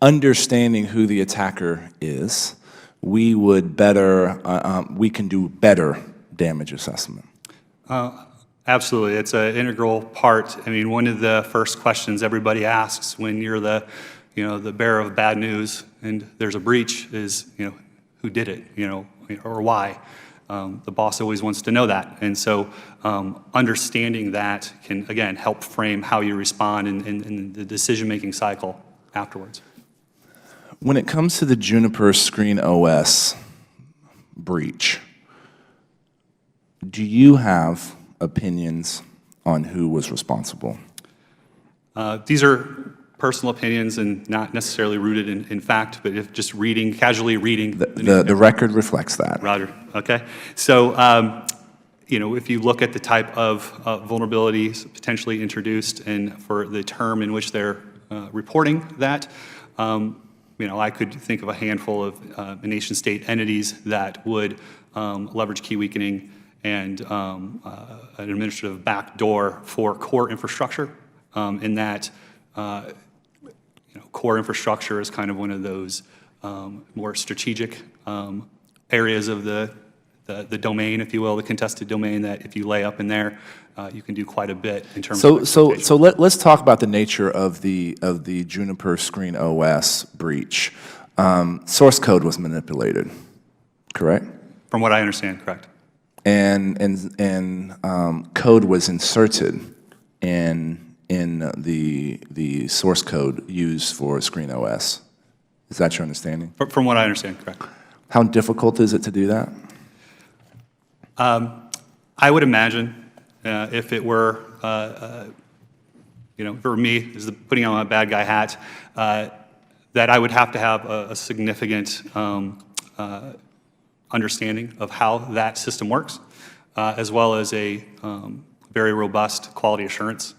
understanding who the attacker is, we can do better damage assessment? Absolutely, it's an integral part. I mean, one of the first questions everybody asks when you're the bearer of bad news and there's a breach is, who did it, or why. The boss always wants to know that. And so understanding that can, again, help frame how you respond in the decision-making cycle afterwards. When it comes to the Juniper Screen OS breach, do you have opinions on who was responsible? These are personal opinions and not necessarily rooted in fact, but if just casually reading. The record reflects that. Roger, okay. So, if you look at the type of vulnerabilities potentially introduced and for the term in which they're reporting that, I could think of a handful of nation-state entities that would leverage key weakening and an administrative backdoor for core infrastructure, in that core infrastructure is kind of one of those more strategic areas of the domain, if you will, the contested domain, that if you lay up in there, you can do quite a bit in terms of exploitation. So let's talk about the nature of the Juniper Screen OS breach. Source code was manipulated, correct? From what I understand, correct. And code was inserted in the source code used for Screen OS. Is that your understanding? From what I understand, correct. How difficult is it to do that? I would imagine if it were, for me, is putting on my bad guy hat, that I would have to have a significant understanding of how that system works, as well as a very robust quality assurance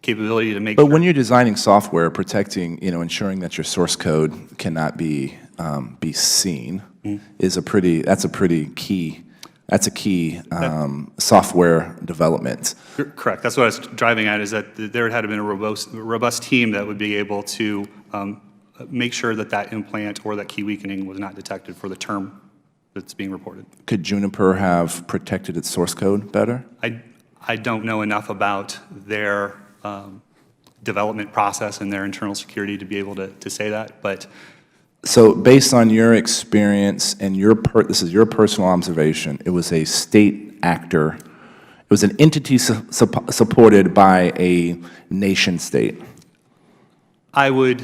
capability to make. But when you're designing software, protecting, ensuring that your source code cannot be seen, is a pretty key. That's a key software development. Correct. That's what I was driving at. Is that there had been a robust team that would be able to make sure that implant or that key weakening was not detected for the term that's being reported. Could Juniper have protected its source code better? I don't know enough about their development process and their internal security to be able to say that, but So based on your experience and this is your personal observation, it was a state actor, it was an entity supported by a nation state. I would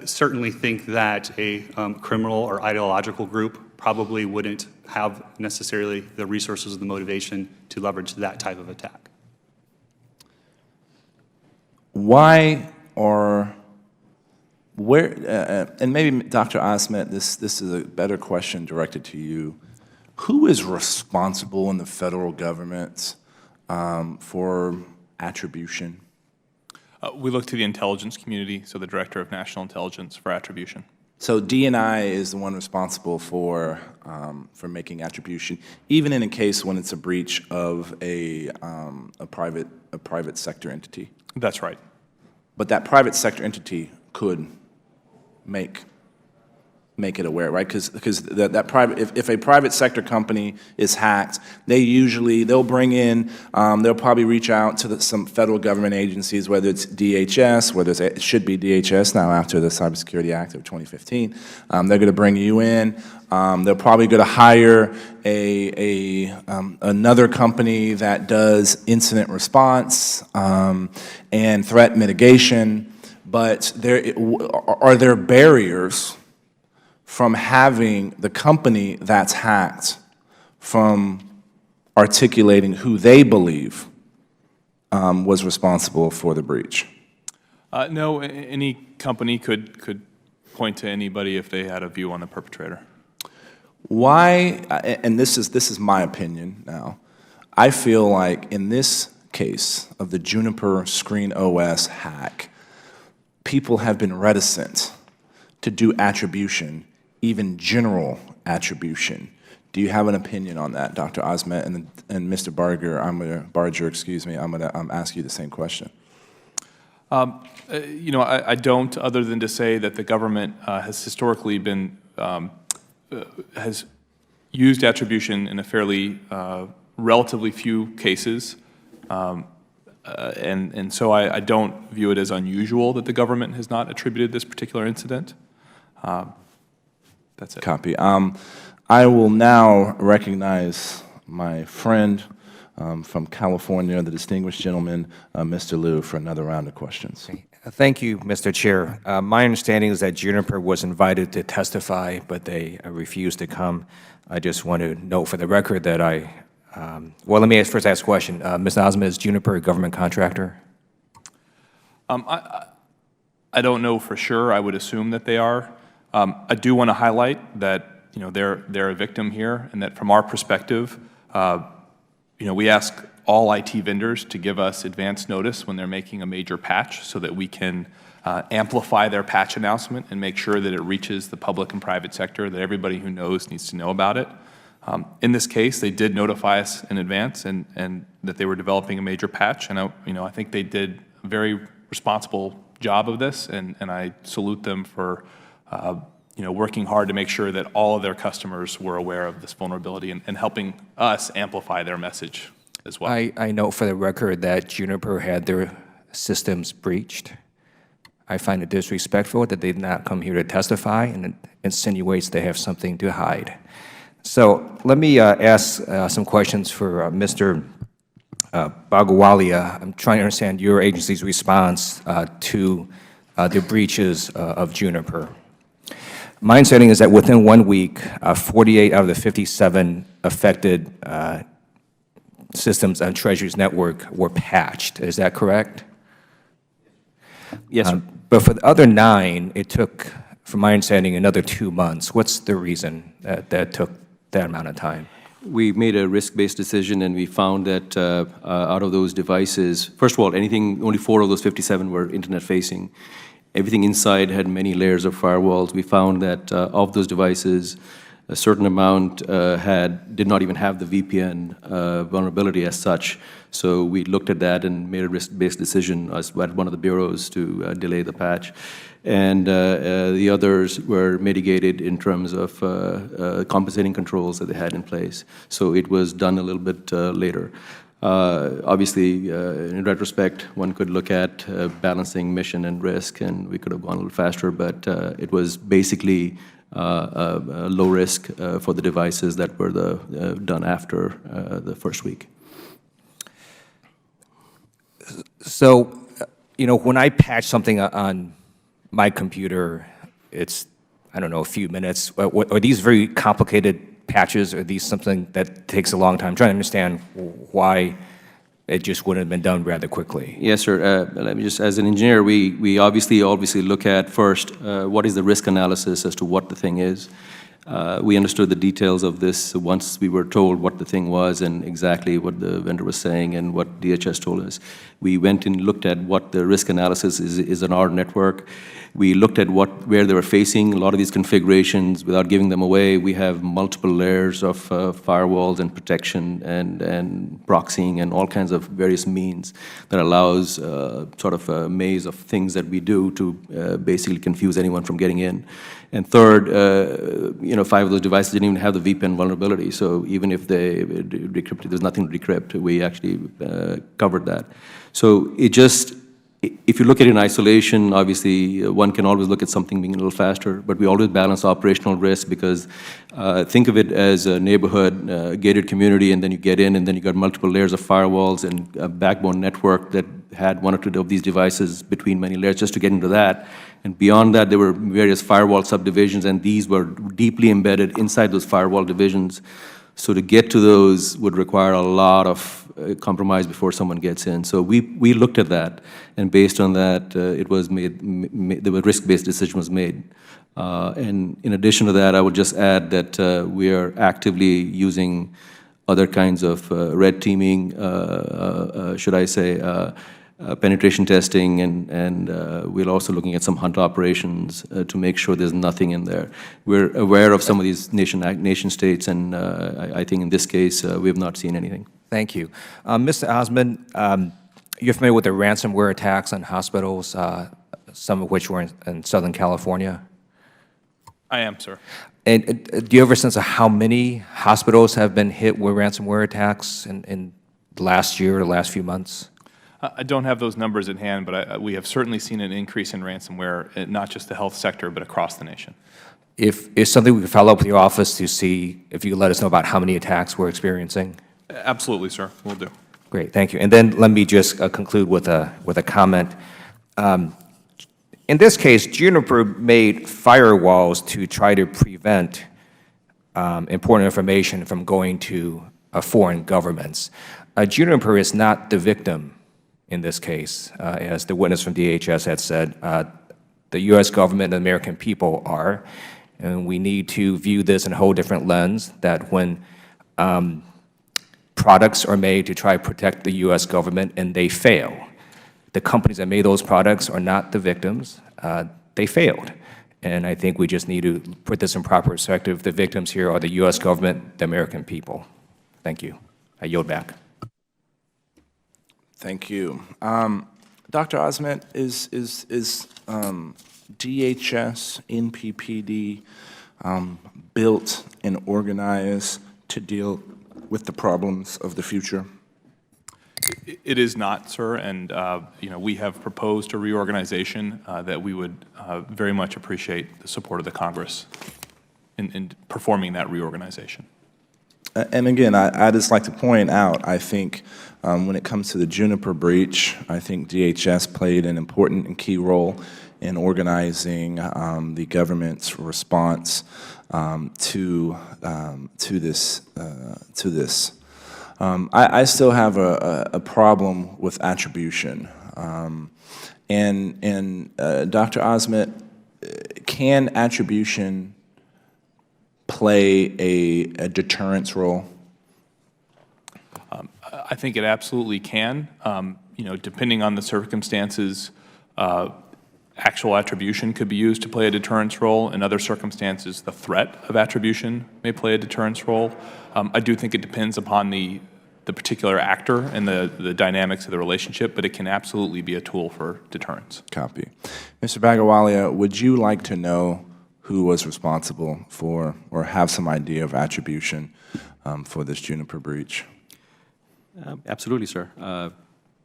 certainly think that a criminal or ideological group probably wouldn't have necessarily the resources or the motivation to leverage that type of attack. Why or where, and maybe Dr. Osment, this is a better question directed to you. Who is responsible in the federal government for attribution? We look to the intelligence community, so the Director of National Intelligence for attribution. So D&I is the one responsible for making attribution, even in a case when it's a breach of a private sector entity. That's right. But that private sector entity could make it aware, right? Because that private, if a private sector company is hacked, they'll bring in, they'll probably reach out to some federal government agencies, whether it's DHS, it should be DHS now after the Cybersecurity Act of 2015. They're going to bring you in. They're probably going to hire another company that does incident response and threat mitigation. But are there barriers from having the company that's hacked from articulating who they believe was responsible for the breach? No, any company could point to anybody if they had a view on the perpetrator. Why, and this is my opinion now, I feel like in this case of the Juniper Screen OS hack, people have been reticent to do attribution, even general attribution. Do you have an opinion on that, Dr. Osment and Mr. Barger? I'm going to ask you the same question. You know, I don't, other than to say that the government has historically been has used attribution in a fairly relatively few cases, and so I don't view it as unusual that the government has not attributed this particular incident. That's it. Copy. I will now recognize my friend from California, the distinguished gentleman, Mr. Liu, for another round of questions. Thank you, Mr. Chair. My understanding is that Juniper was invited to testify, but they refused to come. I just want to note for the record that well, let me first ask a question. Ms. Osment, is Juniper a government contractor? I don't know for sure. I would assume that they are. I do want to highlight that they're a victim here, and that from our perspective, we ask all IT vendors to give us advance notice when they're making a major patch so that we can amplify their patch announcement and make sure that it reaches the public and private sector, that everybody who knows needs to know about it. In this case, they did notify us in advance and that they were developing a major patch, and I think they did a very responsible job of this, and I salute them for working hard to make sure that all of their customers were aware of this vulnerability and helping us amplify their message as well. I note for the record that Juniper had their systems breached. I find it disrespectful that they did not come here to testify, and it insinuates they have something to hide. So let me ask some questions for Mr. Bagawalia. I'm trying to understand your agency's response to the breaches of Juniper. My understanding is that within 1 week, 48 out of the 57 affected systems on Treasury's network were patched. Is that correct? Yes, sir. But for the other 9, it took, from my understanding, another 2 months. What's the reason that took that amount of time? We made a risk-based decision, and we found that out of those devices, first of all, only 4 of those 57 were internet-facing. Everything inside had many layers of firewalls. We found that of those devices, a certain amount did not even have the VPN vulnerability as such. So we looked at that and made a risk-based decision at one of the bureaus to delay the patch. And the others were mitigated in terms of compensating controls that they had in place. So it was done a little bit later. Obviously, in retrospect, one could look at balancing mission and risk, and we could have gone a little faster, but it was basically low risk for the devices that were done after the first week. So, when I patch something on my computer, it's, I don't know, a few minutes. Are these very complicated patches? Are these something that takes a long time? I'm trying to understand why it just wouldn't have been done rather quickly. Yes, sir. Let me just, as an engineer, we obviously look at first what is the risk analysis as to what the thing is. We understood the details of this once we were told what the thing was and exactly what the vendor was saying and what DHS told us. We went and looked at what the risk analysis is on our network. We looked at where they were facing a lot of these configurations without giving them away. We have multiple layers of firewalls and protection and proxying and all kinds of various means that allows sort of a maze of things that we do to basically confuse anyone from getting in. And third, 5 of those devices didn't even have the VPN vulnerability. So even if they decrypted, there's nothing to decrypt. We actually covered that. So it just, if you look at it in isolation, obviously one can always look at something being a little faster, but we always balance operational risk because think of it as a neighborhood, gated community, and then you get in, and then you got multiple layers of firewalls and a backbone network that had 1 or 2 of these devices between many layers just to get into that. And beyond that, there were various firewall subdivisions, and these were deeply embedded inside those firewall divisions. So to get to those would require a lot of compromise before someone gets in. So we looked at that, and based on that, it was made, the risk-based decision was made. And in addition to that, I would just add that we are actively using other kinds of red teaming, should I say, penetration testing, and we're also looking at some hunt operations to make sure there's nothing in there. We're aware of some of these nation states, and I think in this case, we have not seen anything. Thank you. Mr. Osmond, you're familiar with the ransomware attacks on hospitals, some of which were in Southern California? I am, sir. And do you have a sense of how many hospitals have been hit with ransomware attacks in the last year or the last few months? I don't have those numbers at hand, but we have certainly seen an increase in ransomware, not just the health sector, but across the nation. If it's something we could follow up with your office to see if you could let us know about how many attacks we're experiencing? Absolutely, sir. Will do. Great, thank you. And then let me just conclude with a comment. In this case, Juniper made firewalls to try to prevent important information from going to foreign governments. Juniper is not the victim in this case. As the witness from DHS had said, the U.S. government and the American people are, and we need to view this in a whole different lens, that when products are made to try to protect the U.S. government and they fail, the companies that made those products are not the victims. They failed. And I think we just need to put this in proper perspective. The victims here are the U.S. government, the American people. Thank you. I yield back. Thank you. Dr. Osment, is DHS, NPPD built and organized to deal with the problems of the future? It is not, sir, and we have proposed a reorganization that we would very much appreciate the support of the Congress in performing that reorganization. And again, I just like to point out, I think when it comes to the Juniper breach, I think DHS played an important and key role in organizing the government's response to this. I still have a problem with attribution. And Dr. Osment, can attribution play a deterrence role? I think it absolutely can. Depending on the circumstances, actual attribution could be used to play a deterrence role. In other circumstances, the threat of attribution may play a deterrence role. I do think it depends upon the particular actor and the dynamics of the relationship, but it can absolutely be a tool for deterrence. Copy. Mr. Bagawalia, would you like to know who was responsible for or have some idea of attribution for this Juniper breach? Absolutely, sir.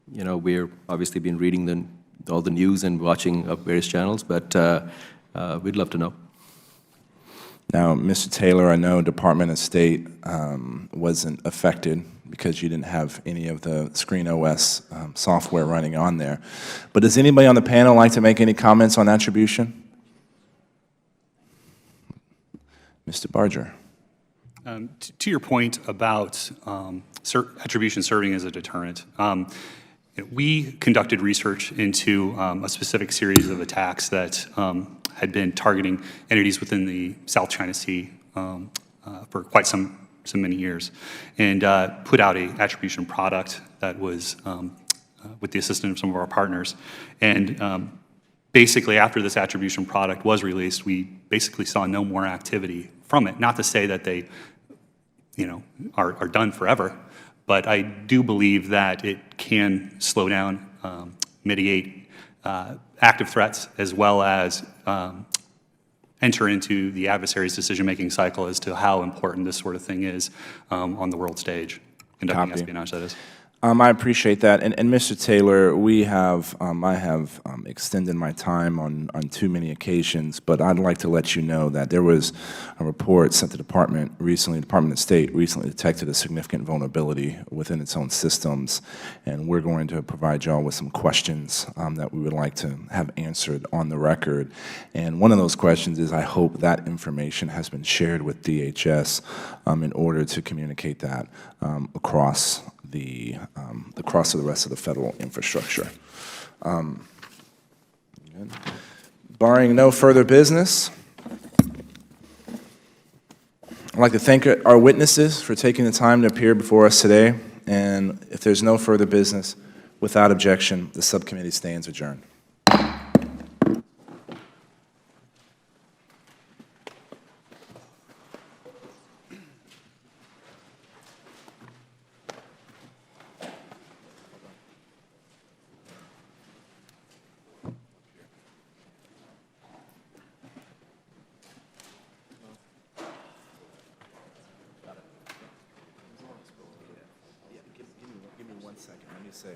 We're obviously been reading all the news and watching various channels, but we'd love to know. Now, Mr. Taylor, I know Department of State wasn't affected because you didn't have any of the Screen OS software running on there. But does anybody on the panel like to make any comments on attribution? Mr. Barger. To your point about attribution serving as a deterrent, we conducted research into a specific series of attacks that had been targeting entities within the South China Sea for quite some many years, and put out a attribution product that was with the assistance of some of our partners. And basically, after this attribution product was released, we basically saw no more activity from it. Not to say that they, are done forever, but I do believe that it can slow down, mitigate active threats, as well as enter into the adversary's decision-making cycle as to how important this sort of thing is on the world stage, conducting espionage, that is. I appreciate that. And Mr. Taylor, I have extended my time on too many occasions, but I'd like to let you know that there was a report sent to the Department of State recently detected a significant vulnerability within its own systems, and we're going to provide y'all with some questions that we would like to have answered on the record. And one of those questions is, I hope that information has been shared with DHS in order to communicate that across the rest of the federal infrastructure. Barring no further business, I'd like to thank our witnesses for taking the time to appear before us today. And if there's no further business, without objection, the subcommittee stands adjourned. Give me 1 second. Let me say.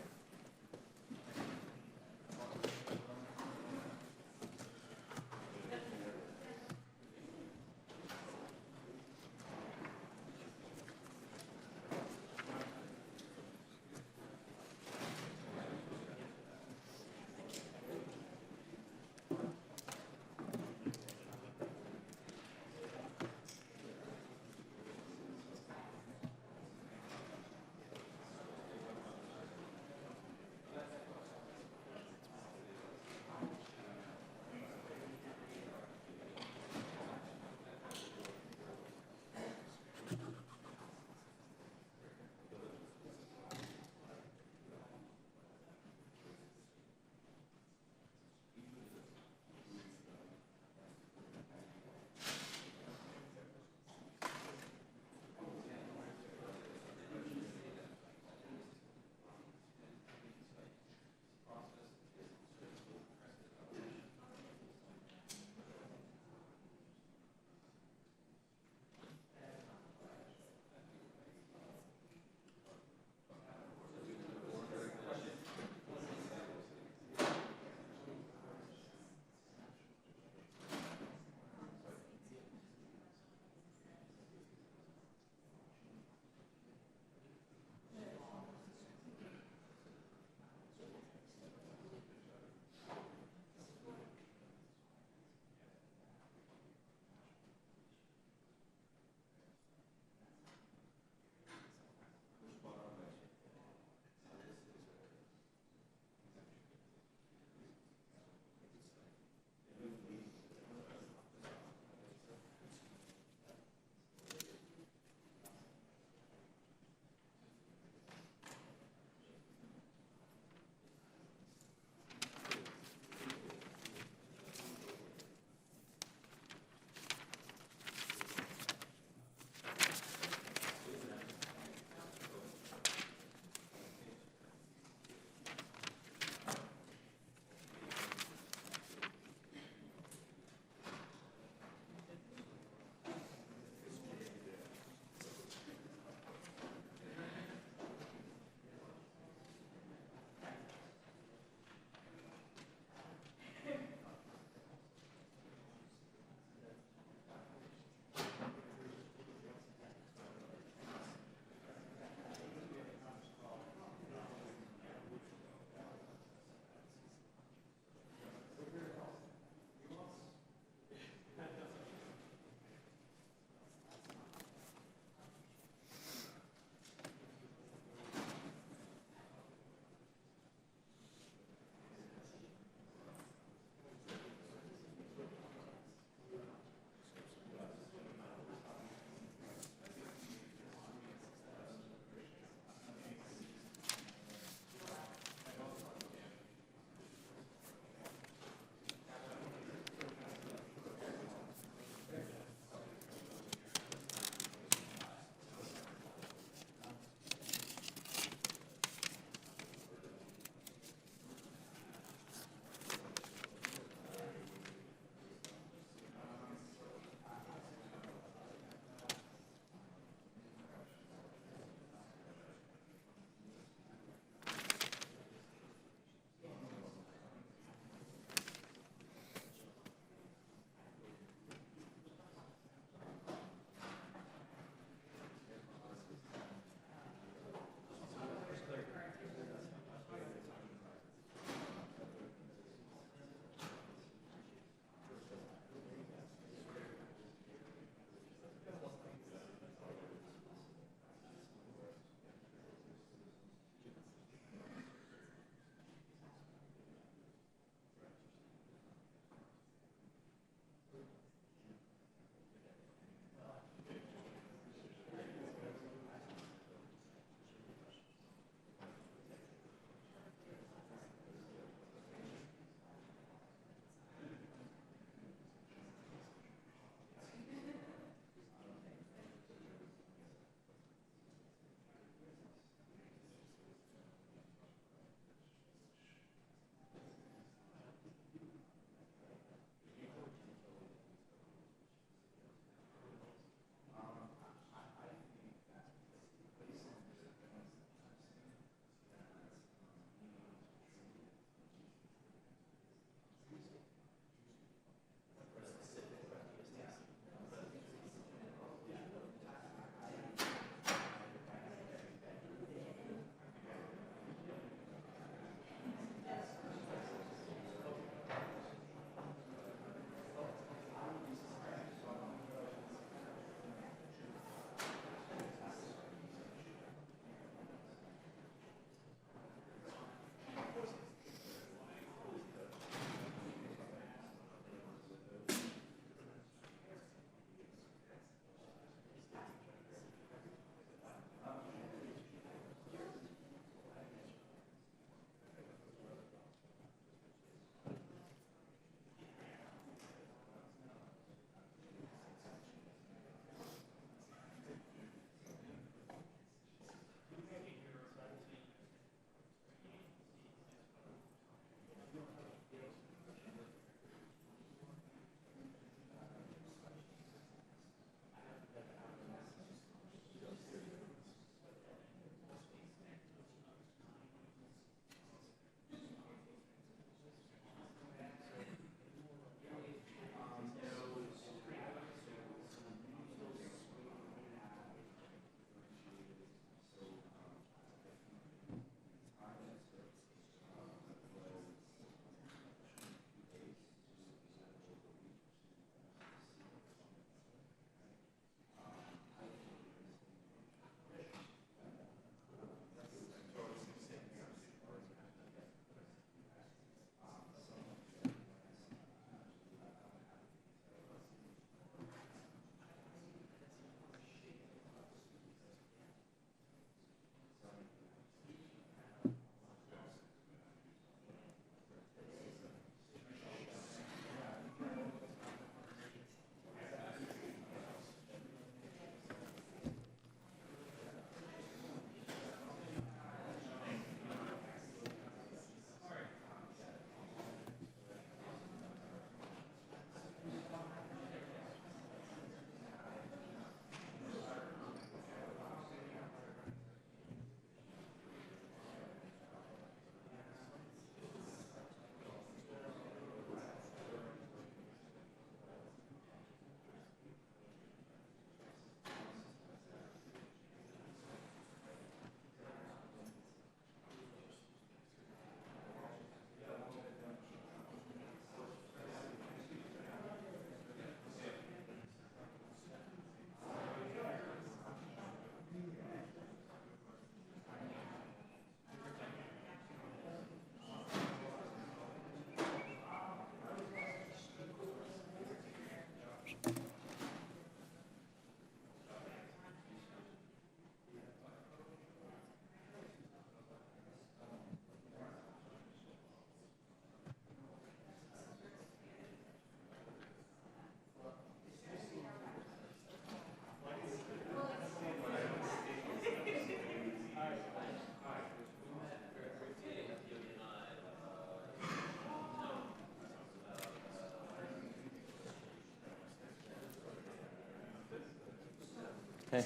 Hey,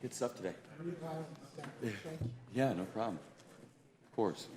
good stuff today. Yeah, no problem. Of course.